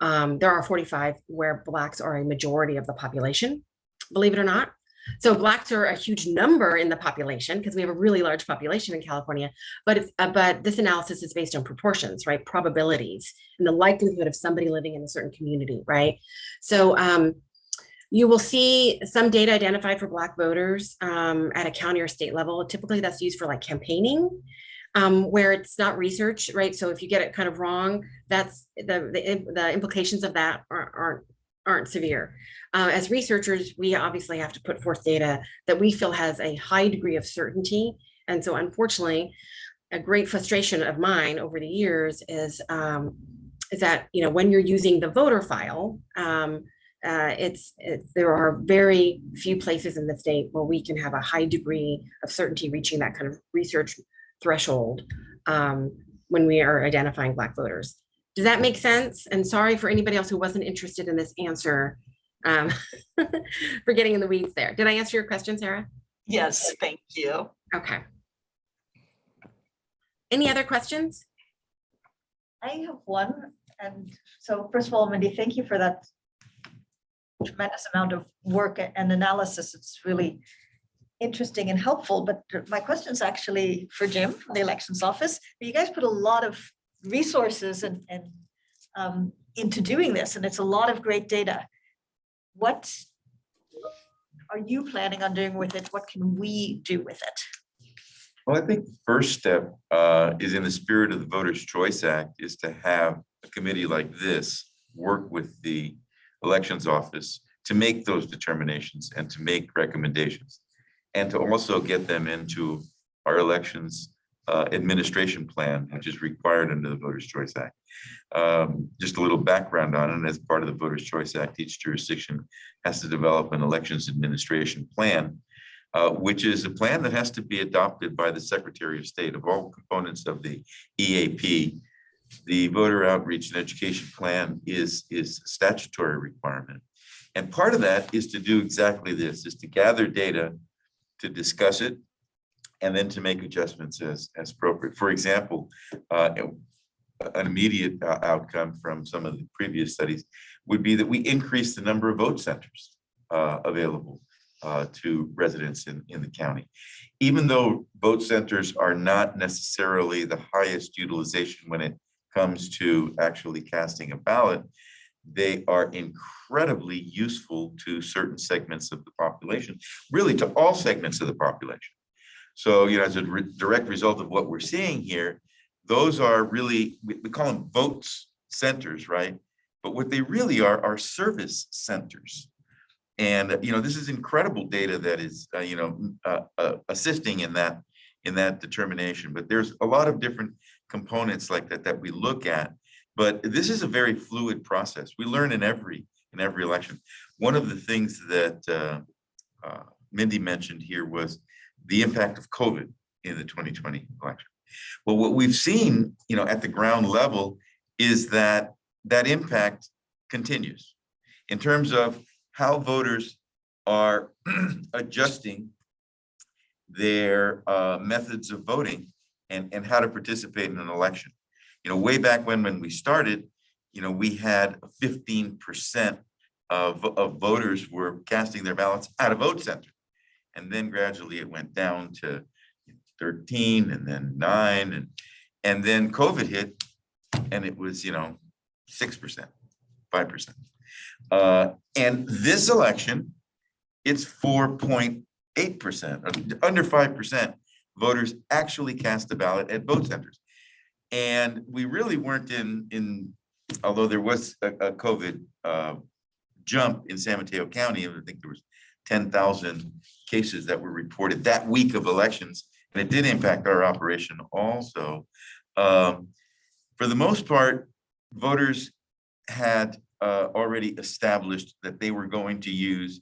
there are 45 where Blacks are a majority of the population, believe it or not. So Blacks are a huge number in the population because we have a really large population in California, but this analysis is based on proportions, right? Probabilities and the likelihood of somebody living in a certain community, right? So you will see some data identified for Black voters at a county or state level. Typically that's used for like campaigning, where it's not research, right? So if you get it kind of wrong, that's the implications of that aren't severe. As researchers, we obviously have to put forth data that we feel has a high degree of certainty. And so unfortunately, a great frustration of mine over the years is that, you know, when you're using the voter file, there are very few places in the state where we can have a high degree of certainty reaching that kind of research threshold when we are identifying Black voters. Does that make sense? And sorry for anybody else who wasn't interested in this answer for getting in the weeds there. Did I answer your question, Sarah? Yes, thank you. Okay. Any other questions? I have one. And so first of all, Mindy, thank you for that tremendous amount of work and analysis. It's really interesting and helpful. But my question is actually for Jim from the elections office. You guys put a lot of resources and into doing this, and it's a lot of great data. What are you planning on doing with it? What can we do with it? Well, I think the first step is in the spirit of the Voters' Choice Act is to have a committee like this work with the elections office to make those determinations and to make recommendations and to also get them into our elections administration plan, which is required under the Voters' Choice Act. Just a little background on it. As part of the Voters' Choice Act, each jurisdiction has to develop an elections administration plan, which is a plan that has to be adopted by the Secretary of State of all components of the EAP. The voter outreach and education plan is a statutory requirement. And part of that is to do exactly this, is to gather data, to discuss it, and then to make adjustments as appropriate. For example, an immediate outcome from some of the previous studies would be that we increase the number of vote centers available to residents in the county. Even though vote centers are not necessarily the highest utilization when it comes to actually casting a ballot, they are incredibly useful to certain segments of the population, really to all segments of the population. So, as a direct result of what we're seeing here, those are really, we call them votes centers, right? But what they really are service centers. And, this is incredible data that is, assisting in that determination. But there's a lot of different components like that we look at. But this is a very fluid process. We learn in every election. One of the things that Mindy mentioned here was the impact of COVID in the 2020 election. Well, what we've seen, at the ground level is that impact continues in terms of how voters are adjusting their methods of voting and how to participate in an election. Way back when we started, we had 15% of voters were casting their ballots at a vote center. And then gradually it went down to 13 and then 9 and then COVID hit and it was, 6%, 5%. And this election, it's 4.8%, under 5% voters actually cast a ballot at vote centers. And we really weren't in although there was a COVID jump in San Mateo County, I think there was 10,000 cases that were reported that week of elections, and it did impact our operation also. For the most part, voters had already established that they were going to use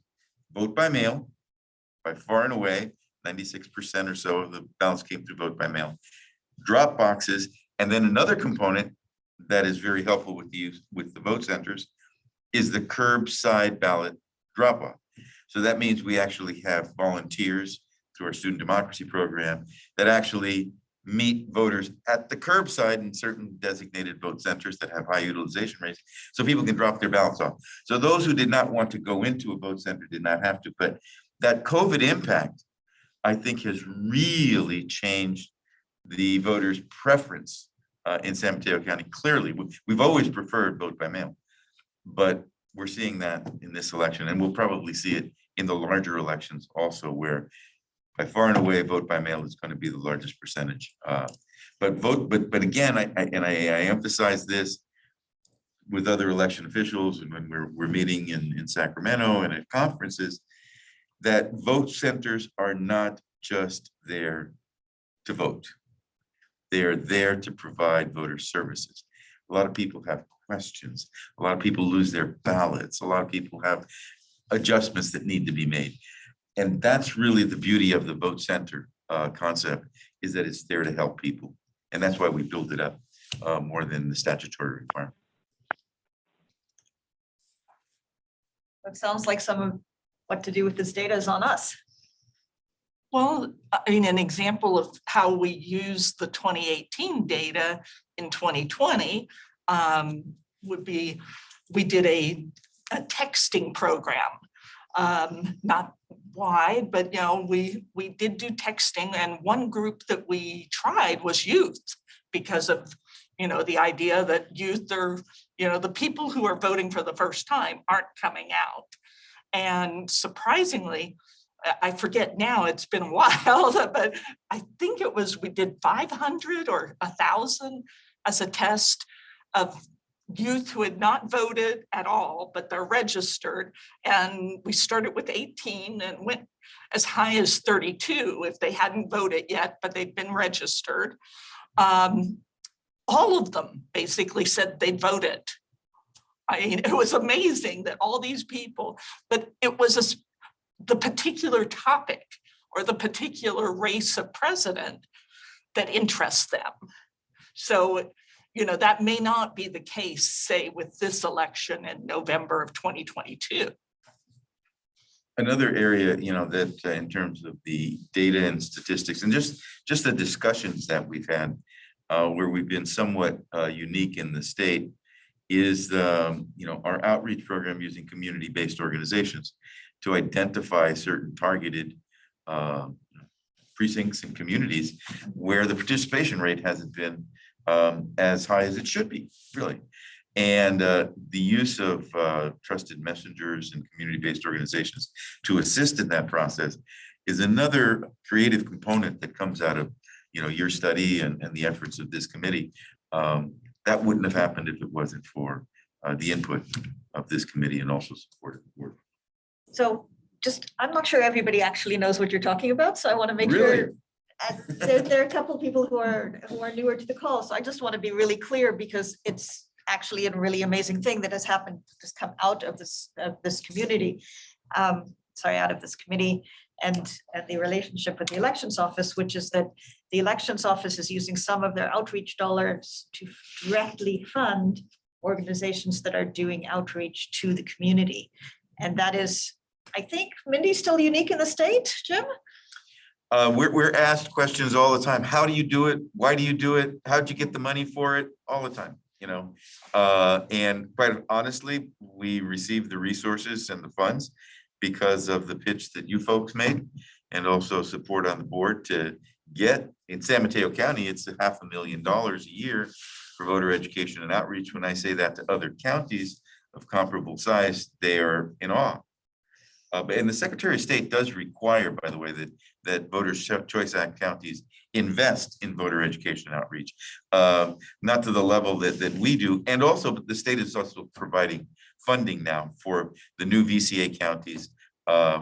vote by mail by far and away. 96% or so of the ballots came through vote by mail, drop boxes, and then another component that is very helpful with the vote centers is the curbside ballot drop off. So that means we actually have volunteers through our student democracy program that actually meet voters at the curbside in certain designated vote centers that have high utilization rates, so people can drop their ballots off. So those who did not want to go into a vote center did not have to, but that COVID impact, I think, has really changed the voters' preference in San Mateo County. Clearly, we've always preferred vote by mail, but we're seeing that in this election, and we'll probably see it in the larger elections also, where by far and away vote by mail is going to be the largest percentage. But again, I emphasize this with other election officials, and when we're meeting in Sacramento and at conferences, that vote centers are not just there to vote. They are there to provide voter services. A lot of people have questions. A lot of people lose their ballots. A lot of people have adjustments that need to be made. And that's really the beauty of the vote center concept, is that it's there to help people. And that's why we built it up more than the statutory requirement. It sounds like some of what to do with this data is on us. Well, I mean, an example of how we use the 2018 data in 2020 would be, we did a texting program. Not wide, but we did do texting, and one group that we tried was youth, because of the idea that youth are the people who are voting for the first time aren't coming out. And surprisingly, I forget now, it's been a while, but I think it was, we did 500 or 1,000 as a test of youth who had not voted at all, but they're registered. And we started with 18 and went as high as 32 if they hadn't voted yet, but they'd been registered. All of them basically said they voted. I mean, it was amazing that all these people, but it was the particular topic or the particular race of president that interests them. So, that may not be the case, say, with this election in November of 2022. Another area, that in terms of the data and statistics and just the discussions that we've had, where we've been somewhat unique in the state, is our outreach program using community-based organizations to identify certain targeted precincts and communities where the participation rate hasn't been as high as it should be, really. And the use of trusted messengers and community-based organizations to assist in that process is another creative component that comes out of your study and the efforts of this committee. That wouldn't have happened if it wasn't for the input of this committee and also support of the board. So I'm not sure everybody actually knows what you're talking about, so I want to make Really? sure. There are a couple of people who are newer to the call, so I just want to be really clear, because it's actually a really amazing thing that has happened, just come out of this community, out of this committee, and the relationship with the elections office, which is that the elections office is using some of their outreach dollars to directly fund organizations that are doing outreach to the community. And that is, I think, Mindy, still unique in the state, Jim? We're asked questions all the time. How do you do it? Why do you do it? How'd you get the money for it? All the time, and quite honestly, we received the resources and the funds because of the pitch that you folks made, and also support on the board to get in San Mateo County. It's $500,000 a year for voter education and outreach. When I say that to other counties of comparable size, they are in awe. And the Secretary of State does require, by the way, that Voters' Choice Act counties invest in voter education and outreach, not to the level that we do. And also, the state is also providing funding now for the new VCA counties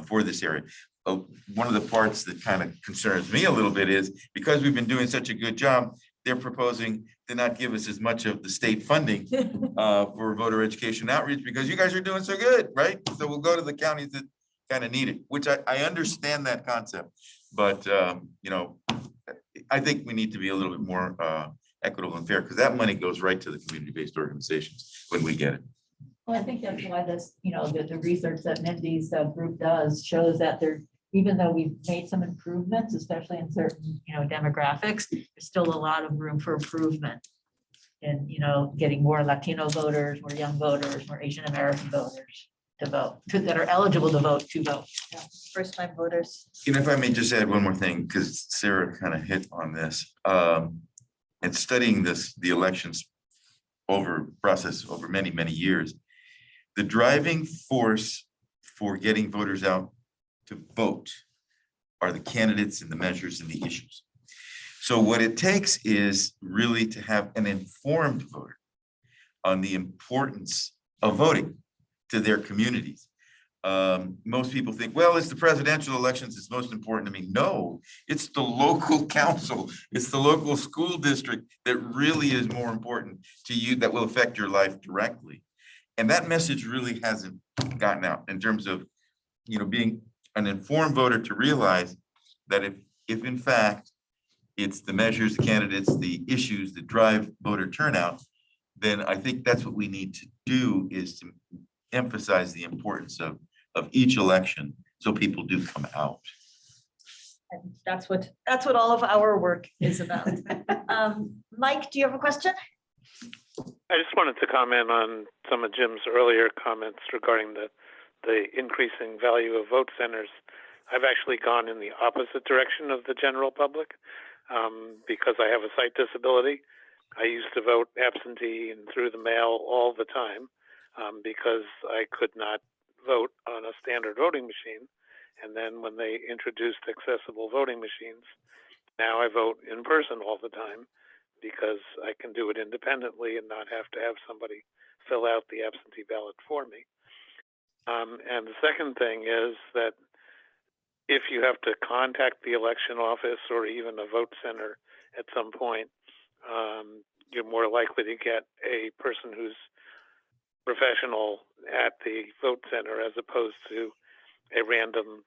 for this area. One of the parts that kind of concerns me a little bit is, because we've been doing such a good job, they're proposing to not give us as much of the state funding for voter education outreach, because you guys are doing so good, right? So we'll go to the counties that kind of need it, which I understand that concept, but I think we need to be a little bit more equitable and fair, because that money goes right to the community-based organizations when we get it. Well, I think that's why this, the research that Mindy's group does shows that even though we've made some improvements, especially in certain, demographics, there's still a lot of room for improvement in, getting more Latino voters, more young voters, more Asian American voters to vote, that are eligible to vote. First-time voters. If I may just add one more thing, because Sarah kind of hit on this, and studying the elections process over many, many years, the driving force for getting voters out to vote are the candidates and the measures and the issues. So what it takes is really to have an informed voter on the importance of voting to their communities. Most people think, well, it's the presidential elections that's most important to me. No, it's the local council. It's the local school district that really is more important to you, that will affect your life directly. And that message really hasn't gotten out in terms of, being an informed voter, to realize that if in fact it's the measures, the candidates, the issues that drive voter turnout, then I think that's what we need to do, is to emphasize the importance of each election, so people do come out. And that's what all of our work is about. Mike, do you have a question? I just wanted to comment on some of Jim's earlier comments regarding the increasing value of vote centers. I've actually gone in the opposite direction of the general public because I have a sight disability. I used to vote absentee and through the mail all the time because I could not vote on a standard voting machine. And then when they introduced accessible voting machines, now I vote in person all the time because I can do it independently and not have to have somebody fill out the absentee ballot for me. And the second thing is that if you have to contact the election office or even a vote center at some point, you're more likely to get a person who's professional at the vote center as opposed to a random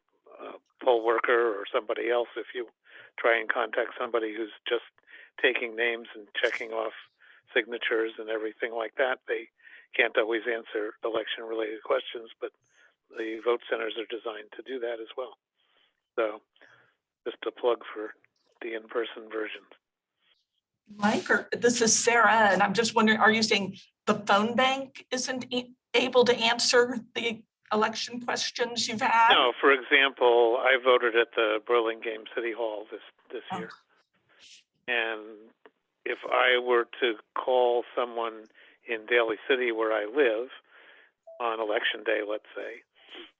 poll worker or somebody else. If you try and contact somebody who's just taking names and checking off signatures and everything like that, they can't always answer election related questions, but the vote centers are designed to do that as well. So just a plug for the in-person versions. Mike, or this is Sarah, and I'm just wondering, are you saying the phone bank isn't able to answer the election questions you've had? No, for example, I voted at the Burlingame City Hall this year. And if I were to call someone in Daly City where I live on election day, let's say,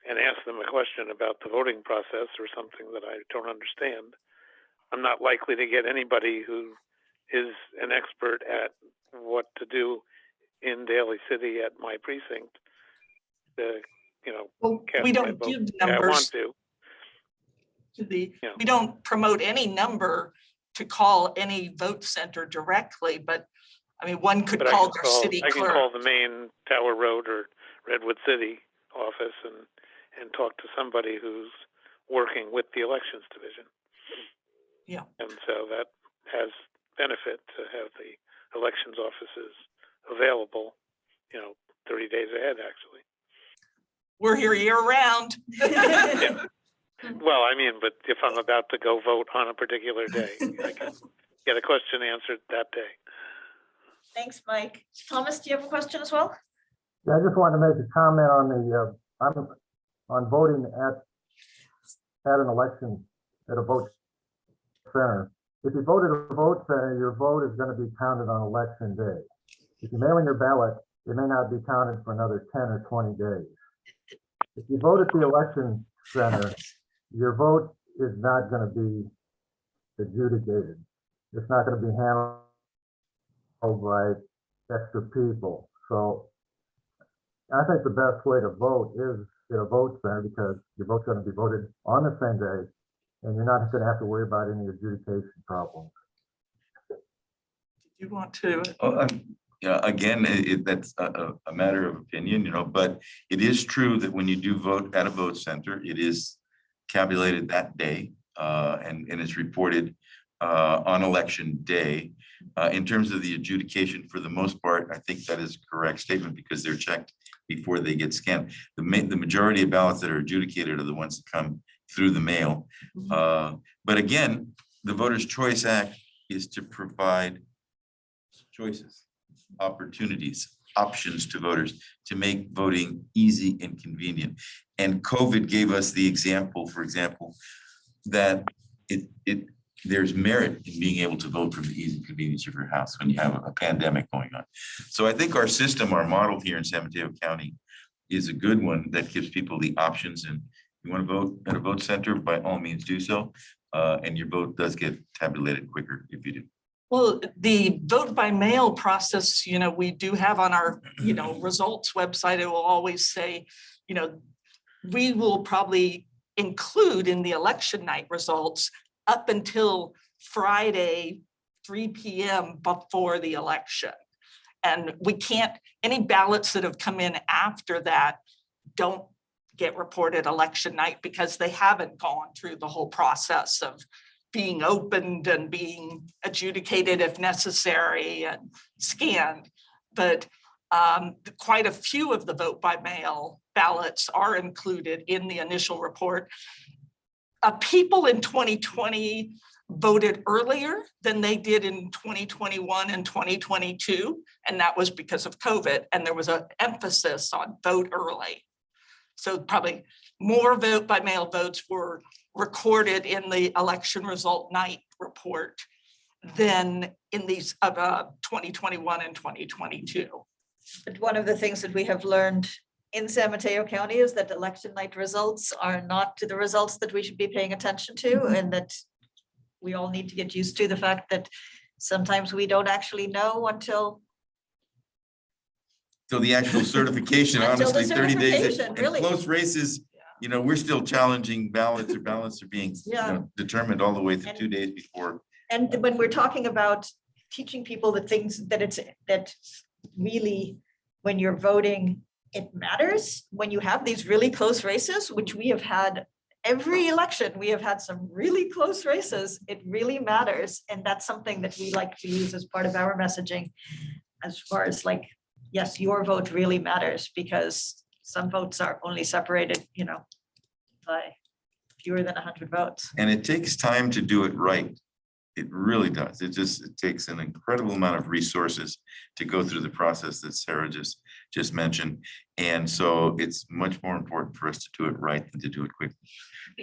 and ask them a question about the voting process or something that I don't understand, I'm not likely to get anybody who is an expert at what to do in Daly City at my precinct to, Well, cast we my don't vote give the way I want numbers to. to the, Yeah. we don't promote any number to call any vote center directly, but I mean, one could But call their city I can clerk. call the main Tower Road or Redwood City office and talk to somebody who's working with the elections division. Yeah. And so that has benefit to have the elections offices available, 30 days ahead, actually. We're here year round. Yeah. Well, I mean, but if I'm about to go vote on a particular day, I can get a question answered that day. Thanks, Mike. Thomas, do you have a question as well? Yeah, I just wanted to make a comment on the on voting at an election at a vote center. If you vote at a vote center, your vote is going to be counted on election day. If you mail in your ballot, it may not be counted for another 10 or 20 days. If you vote at the election center, your vote is not going to be adjudicated. It's not going to be handled by extra people. So I think the best way to vote is at a vote center because your vote's going to be voted on the same day and you're not going to have to worry about any adjudication problems. You want to? Again, that's a matter of opinion, but it is true that when you do vote at a vote center, it is tabulated that day and it's reported on election day. In terms of the adjudication, for the most part, I think that is a correct statement because they're checked before they get scanned. The majority of ballots that are adjudicated are the ones that come through the mail. But again, the Voters' Choice Act is to provide choices, opportunities, options to voters to make voting easy and convenient. And COVID gave us the example, for example, that there's merit in being able to vote from the easy convenience of your house when you have a pandemic going on. So I think our system, our model here in San Mateo County is a good one that gives people the options. And you want to vote at a vote center, by all means do so. And your vote does get tabulated quicker if you do. Well, the vote by mail process, we do have on our, results website, it will always say, we will probably include in the election night results up until Friday, 3 p.m. before the election. And we can't, any ballots that have come in after that don't get reported election night because they haven't gone through the whole process of being opened and being adjudicated if necessary and scanned. But quite a few of the vote by mail ballots are included in the initial report. people in 2020 voted earlier than they did in 2021 and 2022. And that was because of COVID. And there was an emphasis on vote early. So probably more vote by mail votes were recorded in the election result night report than in these 2021 and 2022. But one of the things that we have learned in San Mateo County is that election night results are not the results that we should be paying attention to, and that we all need to get used to the fact that sometimes we don't actually know until the actual certification, Until the honestly, 30 days. certification, And really. close races, you know, we're still challenging ballots are being you know, determined all the way through 2 days before. And when we're talking about teaching people the things that really, when you're voting, it matters. When you have these really close races, which we have had every election, we have had some really close races, it really matters. And that's something that we like to use as part of our messaging, as far as like, yes, your vote really matters, because some votes are only separated, you know, by fewer than 100 votes. And it takes time to do it right. It really does. It takes an incredible amount of resources to go through the process that Sarah just mentioned. And so it's much more important for us to do it right than to do it quickly.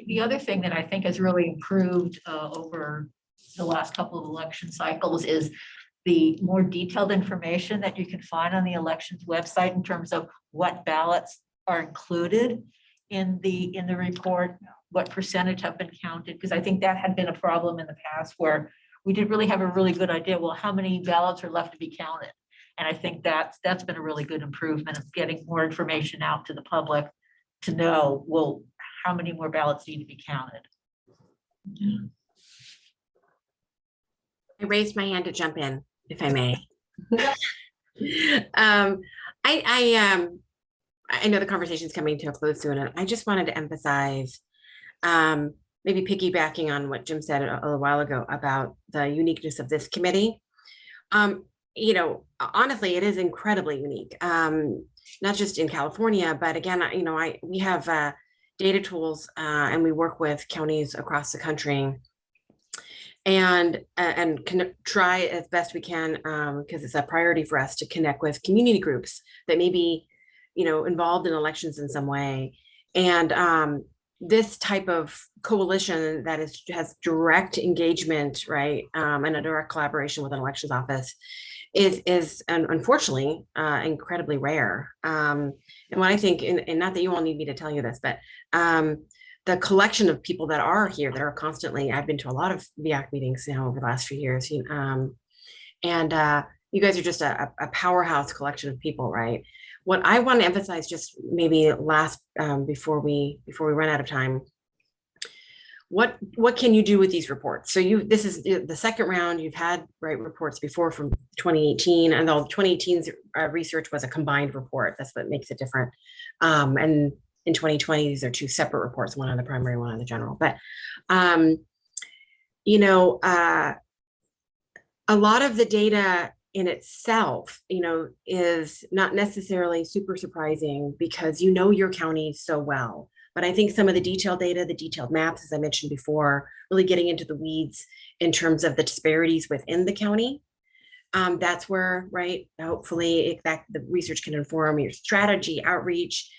The other thing that I think has really improved over the last couple of election cycles is the more detailed information that you can find on the elections website in terms of what ballots are included in the report, what percentage have been counted, because I think that had been a problem in the past where we didn't really have a really good idea, well, how many ballots are left to be counted? And I think that's been a really good improvement of getting more information out to the public to know, well, how many more ballots need to be counted. I raised my hand to jump in, if I may. I know the conversation is coming to a close soon, and I just wanted to emphasize, maybe piggybacking on what Jim said a little while ago about the uniqueness of this committee. You know, honestly, it is incredibly unique, not just in California, but again, you know, we have data tools, and we work with counties across the country, and can try as best we can, because it's a priority for us to connect with community groups that may be, you know, involved in elections in some way. And this type of coalition that has direct engagement, right, and a direct collaboration with an elections office is unfortunately incredibly rare. And what I think, and not that you all need me to tell you this, but the collection of people that are here, that are constantly, I've been to a lot of VEOAC meetings now over the last few years, and you guys are just a powerhouse collection of people, right? What I want to emphasize, just maybe last before we run out of time, what can you do with these reports? So this is the second round. You've had reports before from 2018, and though 2018's research was a combined report, that's what makes it different. And in 2020, these are two separate reports, one on the primary, one on the general. But you know, a lot of the data in itself, you know, is not necessarily super surprising because you know your county so well. But I think some of the detailed data, the detailed maps, as I mentioned before, really getting into the weeds in terms of the disparities within the county. That's where, right, hopefully the research can inform your strategy, outreach.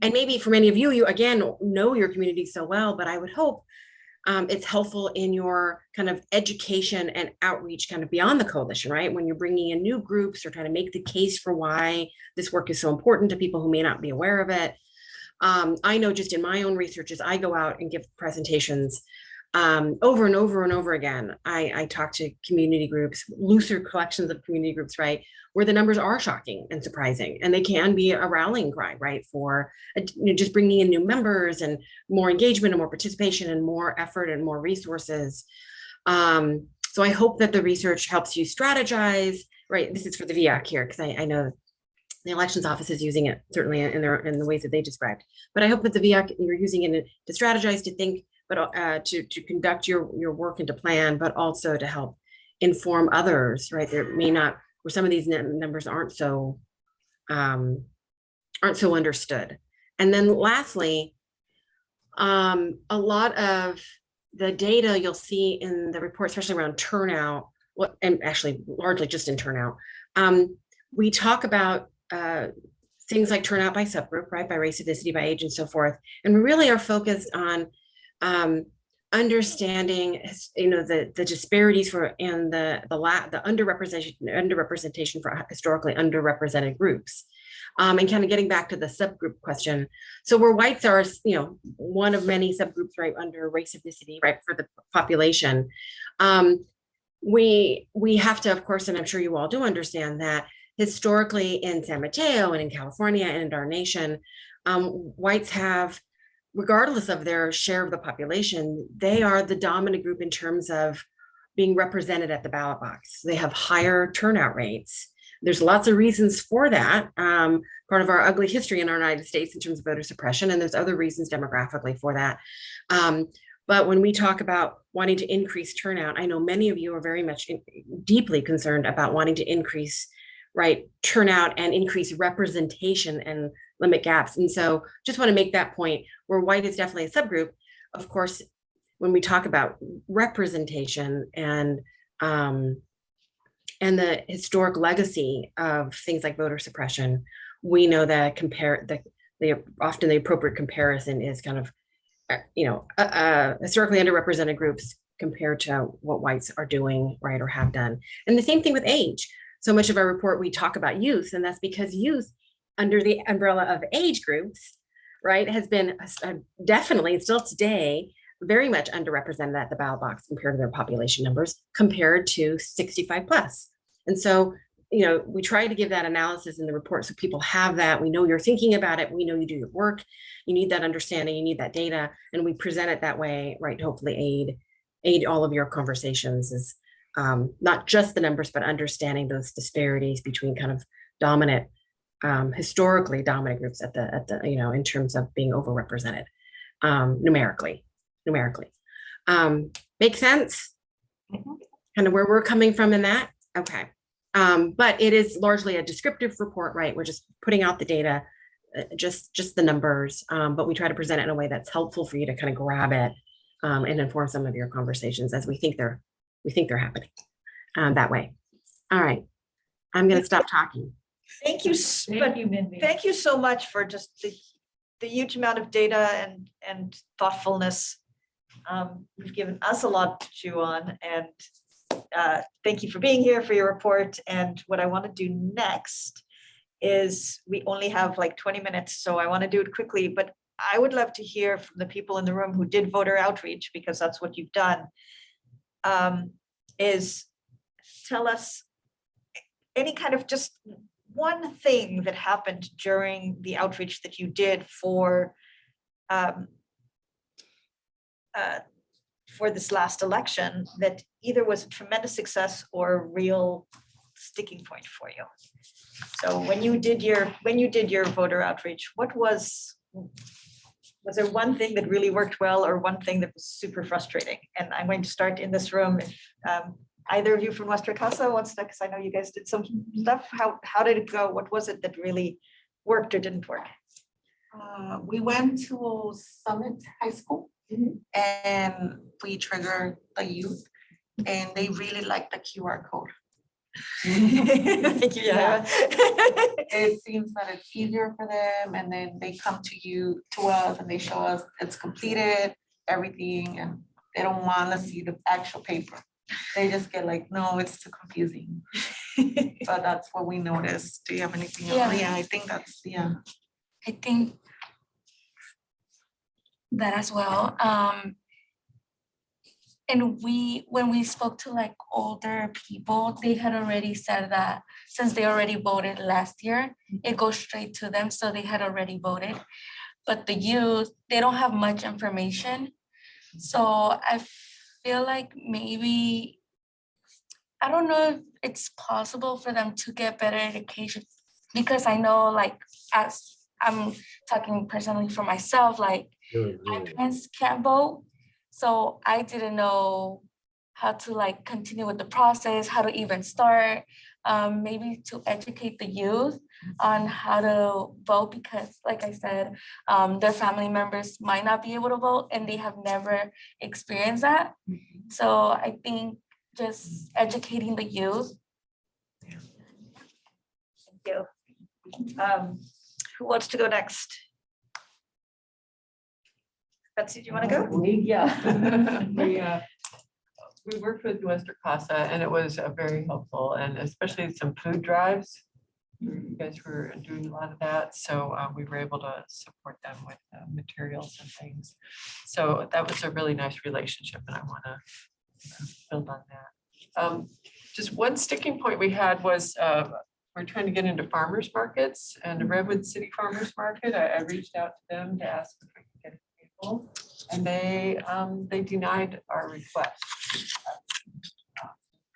And maybe for many of you, you again know your community so well, but I would hope it's helpful in your kind of education and outreach kind of beyond the coalition, right? When you're bringing in new groups or trying to make the case for why this work is so important to people who may not be aware of it. I know just in my own research, as I go out and give presentations over and over and over again, I talk to community groups, looser collections of community groups, right? Where the numbers are shocking and surprising, and they can be a rallying cry, right? For just bringing in new members and more engagement and more participation and more effort and more resources. So I hope that the research helps you strategize, right? This is for the VEOAC here, because I know the elections office is using it certainly in the ways that they described, but I hope that the VEOAC, you're using it to strategize, to think, but to conduct your work and to plan, but also to help inform others, right? There may not, where some of these numbers aren't so understood. And then lastly, A lot of the data you'll see in the report, especially around turnout, and actually largely just in turnout, we talk about things like turnout by subgroup, right, by race, ethnicity, by age, and so forth, and we really are focused on understanding, the disparities and the underrepresentation for historically underrepresented groups. And kind of getting back to the subgroup question. So where whites are, one of many subgroups, right, under race, ethnicity, right, for the population, we have to, of course, and I'm sure you all do understand that historically in San Mateo and in California and in our nation, whites have, regardless of their share of the population, they are the dominant group in terms of being represented at the ballot box. They have higher turnout rates. There's lots of reasons for that. Part of our ugly history in our United States in terms of voter suppression, and there's other reasons demographically for that. But when we talk about wanting to increase turnout, I know many of you are very much deeply concerned about wanting to increase, right, turnout and increase representation and limit gaps. And so just want to make that point where white is definitely a subgroup. Of course, when we talk about representation and the historic legacy of things like voter suppression, we know that often the appropriate comparison is kind of, historically underrepresented groups compared to what whites are doing, right, or have done. And the same thing with age. So much of our report, we talk about youth, and that's because youth under the umbrella of age groups, right, has been definitely still today very much underrepresented at the ballot box compared to their population numbers compared to 65 plus. And so, we try to give that analysis in the report so people have that. We know you're thinking about it. We know you do your work. You need that understanding. You need that data. And we present it that way, right, to hopefully aid all of your conversations is not just the numbers, but understanding those disparities between kind of dominant, historically dominant groups at the in terms of being overrepresented numerically. Make sense? Kind of where we're coming from in that? Okay. But it is largely a descriptive report, right? We're just putting out the data, just the numbers, but we try to present it in a way that's helpful for you to kind of grab it and inform some of your conversations as we think they're happening that way. All right. I'm going to stop talking. Thank you. Mindy. Thank you so much for just the huge amount of data and thoughtfulness. You've given us a lot to chew on, and thank you for being here for your report. And what I want to do next is, we only have like 20 minutes, so I want to do it quickly, but I would love to hear from the people in the room who did voter outreach, because that's what you've done. Is tell us any kind of just one thing that happened during the outreach that you did for this last election that either was a tremendous success or a real sticking point for you. So when you did your voter outreach, was there one thing that really worked well or one thing that was super frustrating? And I'm going to start in this room. If either of you from Nuestra Casa wants to, because I know you guys did some stuff. How did it go? What was it that really worked or didn't work? We went to Summit High School and we triggered the youth, and they really liked the QR code. Thank you. Yeah. It seems that it's easier for them, and then they come to us and they show us it's completed, everything, and they don't want to see the actual paper. They just get like, no, it's too confusing. But that's what we noticed. Do you have anything else? Yeah, I think that's, I think that as well. And when we spoke to like older people, they had already said that since they already voted last year, it goes straight to them. So they had already voted. But the youth, they don't have much information. So I feel like maybe, I don't know if it's possible for them to get better education, because I know, like, as I'm talking personally for myself, like my parents can't vote. So I didn't know how to like continue with the process, how to even start. maybe to educate the youth on how to vote, because like I said, their family members might not be able to vote and they have never experienced that. So I think just educating the youth. Thank you. Who wants to go next? Betsy, do you want to go? We worked with Nuestra Casa and it was very helpful, and especially some food drives. You guys were doing a lot of that, so we were able to support them with materials and things. So that was a really nice relationship, and I want to build on that. Just one sticking point we had was we're trying to get into farmers markets, and the Redwood City Farmers Market. I reached out to them to ask if we could get a table, and they denied our request.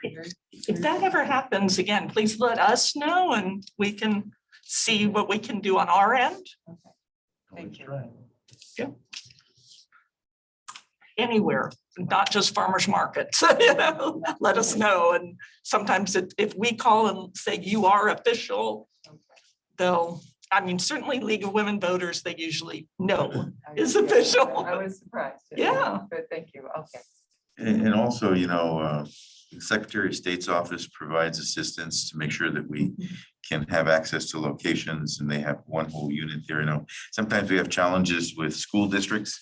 If that ever happens again, please let us know and we can see what we can do on our end. Thank you. Yeah. Anywhere, not just farmers markets, you know, let us know. And sometimes if we call and say you are official, they'll, I mean, certainly League of Women Voters, they usually know is official. I was surprised. Yeah. But thank you. Okay. And also, you know, the Secretary of State's office provides assistance to make sure that we can have access to locations, and they have one whole unit there. You know, sometimes we have challenges with school districts.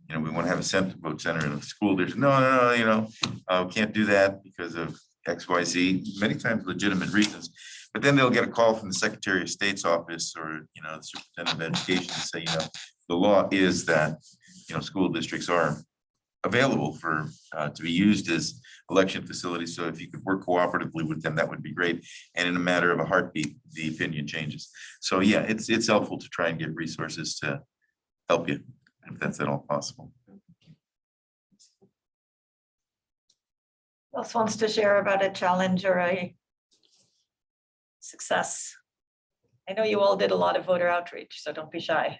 You know, we want to have a vote center in a school district. No, you know, can't do that because of XYZ, many times legitimate reasons. But then they'll get a call from the Secretary of State's office or, you know, the Superintendent of Education to say, you know, the law is that, you know, school districts are available for to be used as election facilities. So if you could work cooperatively with them, that would be great. And in a matter of a heartbeat, the opinion changes. So yeah, it's helpful to try and get resources to help you if that's at all possible. Who else wants to share about a challenge or a success? I know you all did a lot of voter outreach, so don't be shy.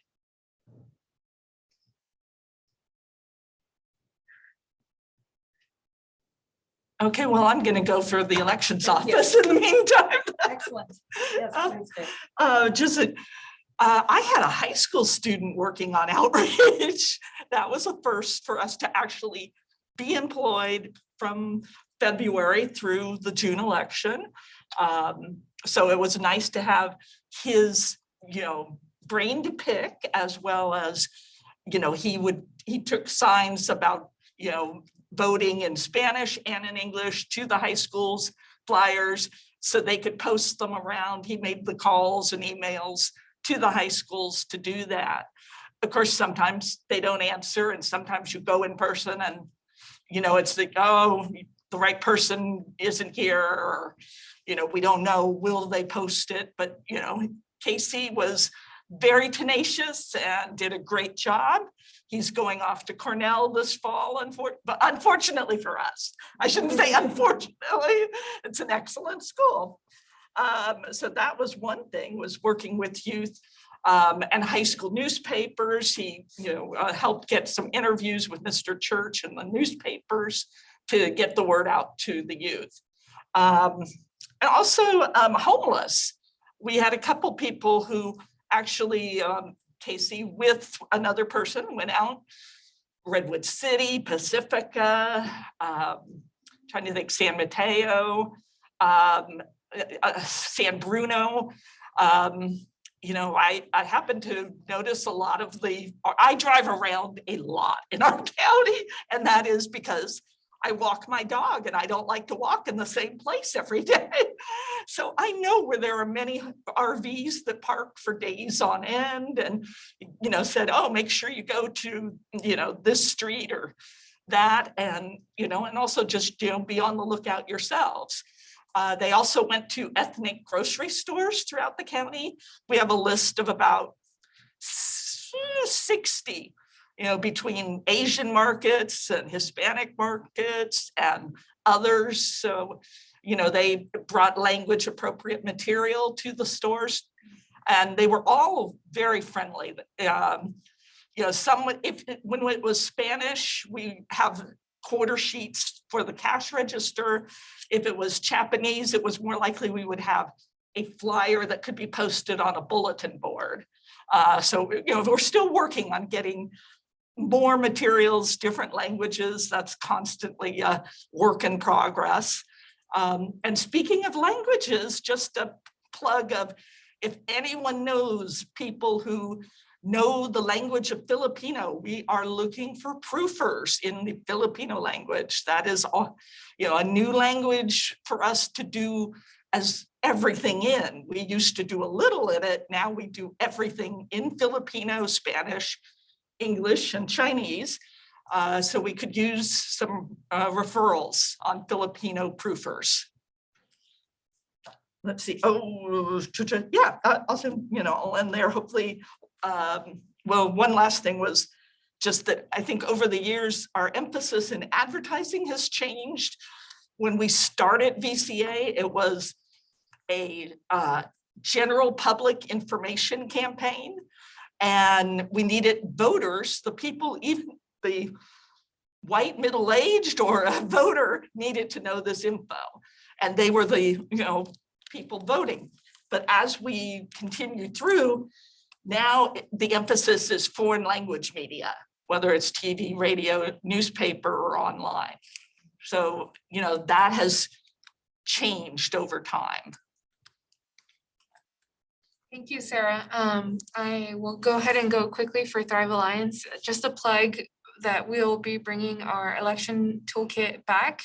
Okay, well, I'm going to go for the elections office in the meantime. Excellent. Yes, please do. I had a high school student working on outreach. That was a first for us to actually be employed from February through the June election. So it was nice to have his, you know, brain to pick, as well as, you know, he took signs about, you know, voting in Spanish and in English to the high schools, flyers, so they could post them around. He made the calls and emails to the high schools to do that. Of course, sometimes they don't answer, and sometimes you go in person and, you know, it's like, oh, the right person isn't here, or, you know, we don't know, will they post it? But, you know, Casey was very tenacious and did a great job. He's going off to Cornell this fall, but unfortunately for us, I shouldn't say unfortunately, it's an excellent school. So that was one thing, was working with youth and high school newspapers. He, you know, helped get some interviews with Mr. Church in the newspapers to get the word out to the youth. And also homeless. We had a couple people who actually, Casey with another person went out, Redwood City, Pacifica, trying to think, San Mateo, San Bruno. You know, I happen to notice a lot of I drive around a lot in our county, and that is because I walk my dog and I don't like to walk in the same place every day. So I know where there are many RVs that park for days on end, and, you know, said, oh, make sure you go to, you know, this street or that. And, you know, and also just, you know, be on the lookout yourselves. They also went to ethnic grocery stores throughout the county. We have a list of about 60, you know, between Asian markets and Hispanic markets and others. So, you know, they brought language appropriate material to the stores, and they were all very friendly. You know, when it was Spanish, we have quarter sheets for the cash register. If it was Japanese, it was more likely we would have a flyer that could be posted on a bulletin board. So, you know, we're still working on getting more materials, different languages. That's constantly a work in progress. And speaking of languages, just a plug of, if anyone knows people who know the language of Filipino, we are looking for proofers in the Filipino language. That is, you know, a new language for us to do as everything in. We used to do a little in it. Now we do everything in Filipino, Spanish, English, and Chinese. So we could use some referrals on Filipino proofers. Let's see. Oh, yeah. Also, you know, I'll end there. Hopefully, well, one last thing was just that I think over the years, our emphasis in advertising has changed. When we started VCA, it was a general public information campaign, and we needed voters, the people, even the white middle-aged or a voter needed to know this info, and they were the, you know, people voting. But as we continue through, now the emphasis is foreign language media, whether it's TV, radio, newspaper, or online. So, you know, that has changed over time. Thank you, Sarah. I will go ahead and go quickly for Thrive Alliance. Just a plug that we'll be bringing our election toolkit back,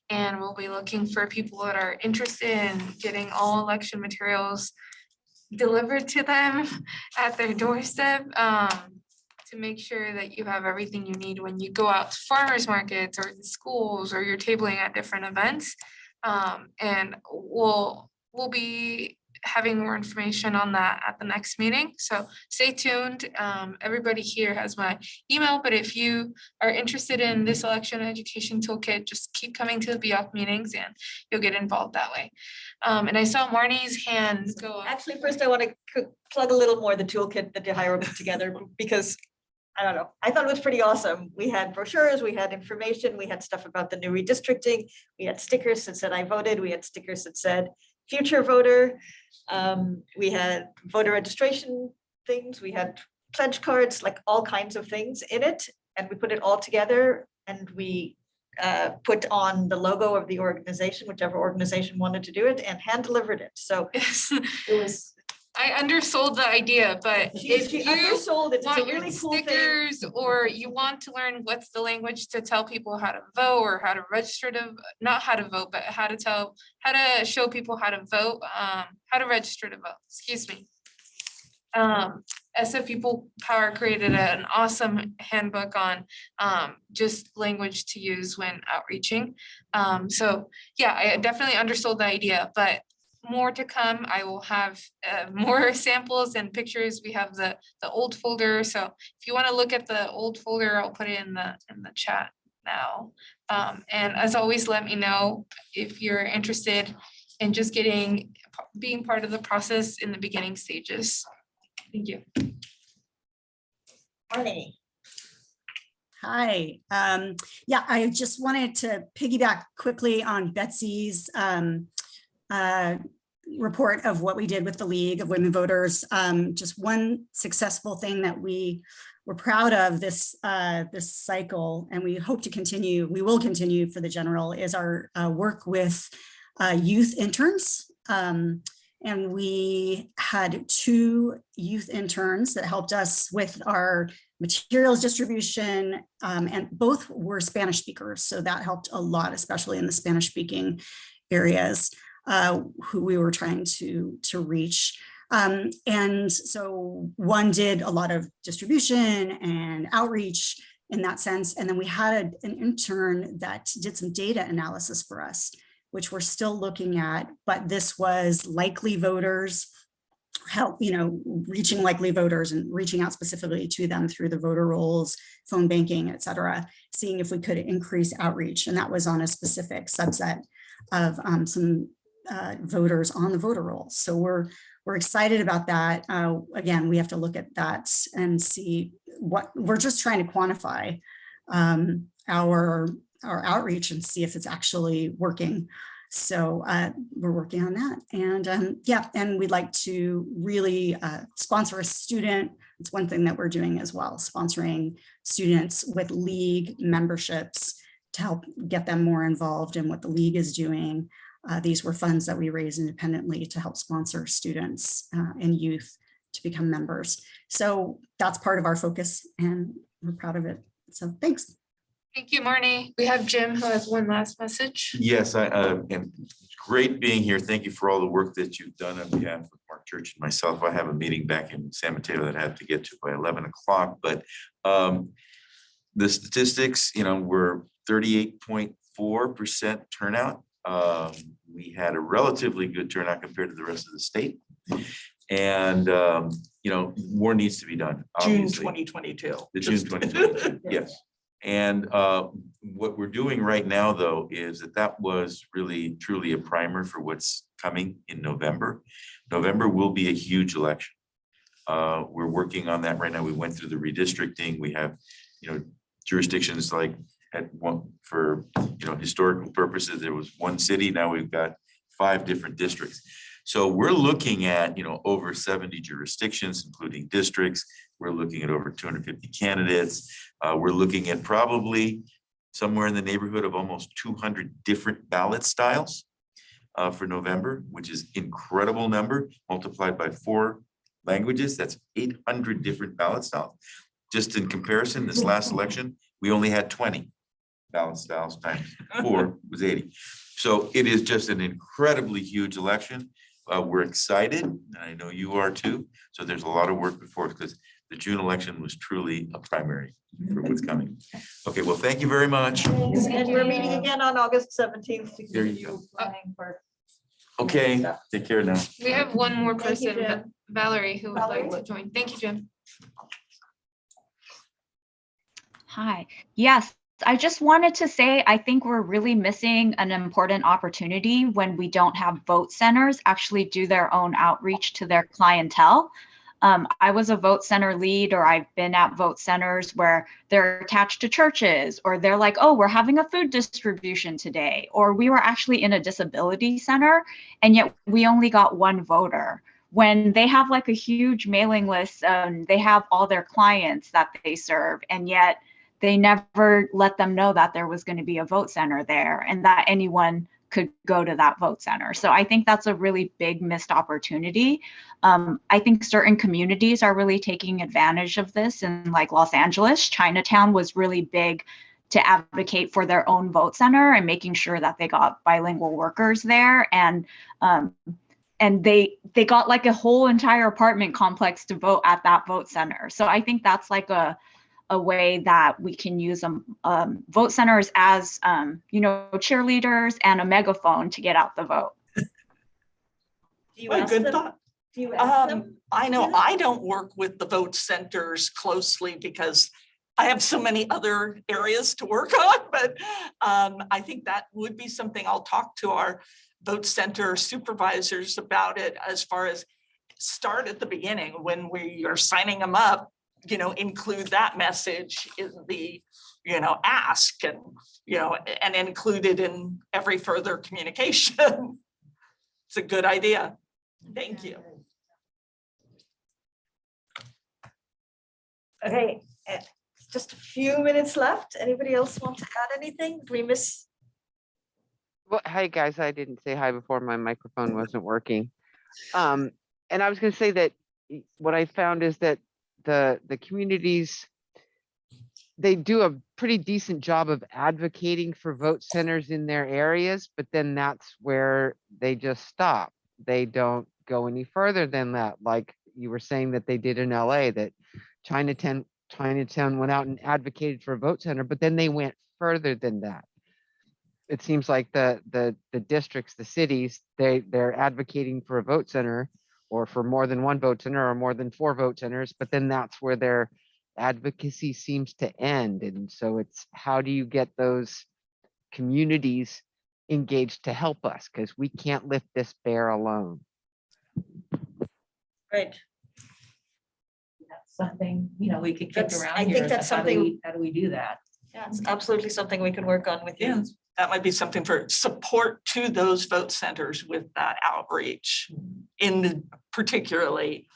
and we'll be looking for people that are interested in getting all election materials delivered to them at their doorstep, to make sure that you have everything you need when you go out to farmers markets or the schools or you're tabling at different events. And we'll be having more information on that at the next meeting. So stay tuned. Everybody here has my email, but if you are interested in this election education toolkit, just keep coming to the VEOAC meetings and you'll get involved that way. And I saw Marnie's hand go up. Actually, first I want to plug a little more the toolkit that Jairo put together, because I don't know, I thought it was pretty awesome. We had brochures, we had information, we had stuff about the new redistricting, we had stickers that said I voted, we had stickers that said future voter, we had voter registration things, we had pledge cards, like all kinds of things in it, and we put it all together, and we put on the logo of the organization, whichever organization wanted to do it, and hand delivered it. So Yes. it was, I undersold the idea, but if she you undersold it. It's a want your really cool thing. stickers, or you want to learn what's the language to tell people how to vote, or how to register to, not how to vote, but how to show people how to vote, how to register to vote, excuse me. SF People Power created an awesome handbook on just language to use when outreaching. So yeah, I definitely undersold the idea, but more to come. I will have more samples and pictures. We have the old folder. So if you want to look at the old folder, I'll put it in the chat now. And as always, let me know if you're interested in just being part of the process in the beginning stages. Thank you. Marnie. Hi. Yeah, I just wanted to piggyback quickly on Betsy's report of what we did with the League of Women Voters. Just one successful thing that we were proud of this cycle, and we hope to continue, we will continue for the general, is our work with youth interns. And we had 2 youth interns that helped us with our materials distribution, and both were Spanish speakers. So that helped a lot, especially in the Spanish speaking areas who we were trying to reach. And so one did a lot of distribution and outreach in that sense. And then we had an intern that did some data analysis for us, which we're still looking at, but this was likely voters, help, reaching likely voters and reaching out specifically to them through the voter rolls, phone banking, et cetera, seeing if we could increase outreach. And that was on a specific subset of some voters on the voter rolls. So we're excited about that. Again, we have to look at that and see what we're just trying to quantify our our outreach and see if it's actually working. So we're working on that. And yeah, and we'd like to really sponsor a student. It's one thing that we're doing as well, sponsoring students with league memberships to help get them more involved in what the league is doing. These were funds that we raised independently to help sponsor students and youth to become members. So that's part of our focus and we're proud of it. So thanks. Thank you, Marnie. We have Jim who has one last message. Yes, and it's great being here. Thank you for all the work that you've done on behalf of Mark Church and myself. I have a meeting back in San Mateo that I have to get to by 11 o'clock, but the statistics, were 38.4% turnout. We had a relatively good turnout compared to the rest of the state. And, more needs to be done. June Obviously. 2022. The June 2022, yes. And what we're doing right now, though, is that was really truly a primer for what's coming in November. November will be a huge election. We're working on that right now. We went through the redistricting. We have, jurisdictions like at one for, historical purposes, there was one city. Now we've got 5 different districts. So we're looking at, over 70 jurisdictions, including districts. We're looking at over 250 candidates. We're looking at probably somewhere in the neighborhood of almost 200 different ballot styles for November, which is incredible number, multiplied by 4 languages. That's 800 different ballot styles. Just in comparison, this last election, we only had 20 ballot styles times 4 was 80. So it is just an incredibly huge election. We're excited, and I know you are too. So there's a lot of work before us because the June election was truly a primary for what's coming. Okay, well, thank you very much. And we're meeting again on August 17th to There you continue planning for. Okay, take care now. We have one more Thank you, person, Jim. Valerie, who would like Valerie? to join. Thank you, Jim. Hi, yes, I just wanted to say, I think we're really missing an important opportunity when we don't have vote centers actually do their own outreach to their clientele. I was a vote center lead, or I've been at vote centers where they're attached to churches, or they're like, oh, we're having a food distribution today, or we were actually in a disability center, and yet we only got 1 voter. When they have like a huge mailing list, they have all their clients that they serve, and yet they never let them know that there was going to be a vote center there and that anyone could go to that vote center. So I think that's a really big missed opportunity. I think certain communities are really taking advantage of this. In like Los Angeles, Chinatown was really big to advocate for their own vote center and making sure that they got bilingual workers there. And they got like a whole entire apartment complex to vote at that vote center. So I think that's like a way that we can use vote centers as, cheerleaders and a megaphone to get out the vote. Do you Well, ask good them? thought. Do you ask them? I know I don't work with the vote centers closely because I have so many other areas to work on, but I think that would be something I'll talk to our vote center supervisors about it, as far as start at the beginning when we are signing them up, include that message in the, ask and, and include it in every further communication. It's a good idea. Thank you. Okay, just a few minutes left. Anybody else want to add anything? Did we miss? Well, hi guys, I didn't say hi before my microphone wasn't working. And I was going to say that what I found is that the communities, they do a pretty decent job of advocating for vote centers in their areas, but then that's where they just stop. They don't go any further than that. Like you were saying that they did in LA, that Chinatown went out and advocated for a vote center, but then they went further than that. It seems like the districts, the cities, they're advocating for a vote center or for more than 1 vote center or more than 4 vote centers, but then that's where their advocacy seems to end. And so it's, how do you get those communities engaged to help us? Because we can't lift this bear alone. Right. That's something, we could kick That's- around I here. think that's How do something- we- How do we do that? Yeah, it's absolutely something we can work on with you. Yeah, that might be something for support to those vote centers with that outreach in the particularly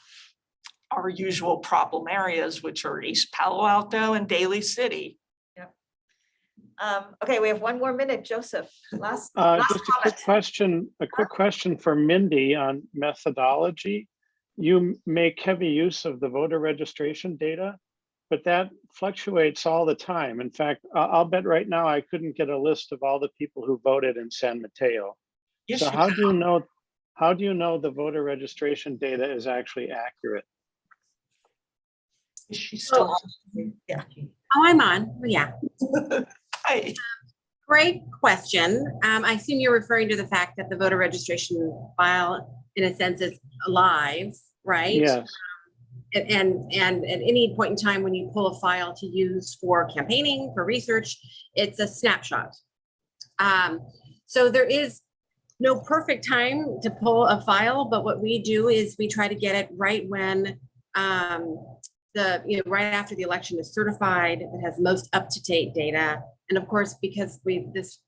our usual problem areas, which are East Palo Alto and Daly City. Okay, we have 1 more minute, Joseph. Last Just a quick comment. question for Mindy on methodology. You make heavy use of the voter registration data, but that fluctuates all the time. In fact, I'll bet right now I couldn't get a list of all the people who voted in San Mateo. Yes, So you how do you know the voter registration data is actually accurate? Is she still on? Yeah. Oh, I'm on. Yeah. Hi. Great question. I assume you're referring to the fact that the voter registration file, in a sense, is alive, right? Yes. And at any point in time when you pull a file to use for campaigning, for research, it's a snapshot. So there is no perfect time to pull a file, but what we do is we try to get it right when right after the election is certified. It has most up-to-date data. And of course, because this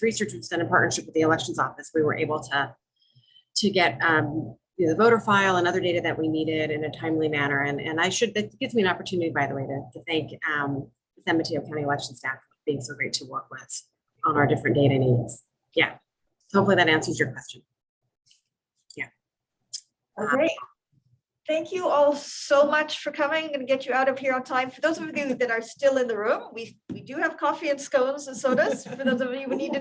research was done in partnership with the elections office, we were able to get the voter file and other data that we needed in a timely manner. And that gives me an opportunity, by the way, to thank the San Mateo County election staff for being so great to work with on our different data needs. Yeah, hopefully that answers your question. Yeah. Okay. Thank you all so much for coming. I'm going to get you out of here on time. For those of you that are still in the room, we do have coffee and scones and sodas. For those of you who need to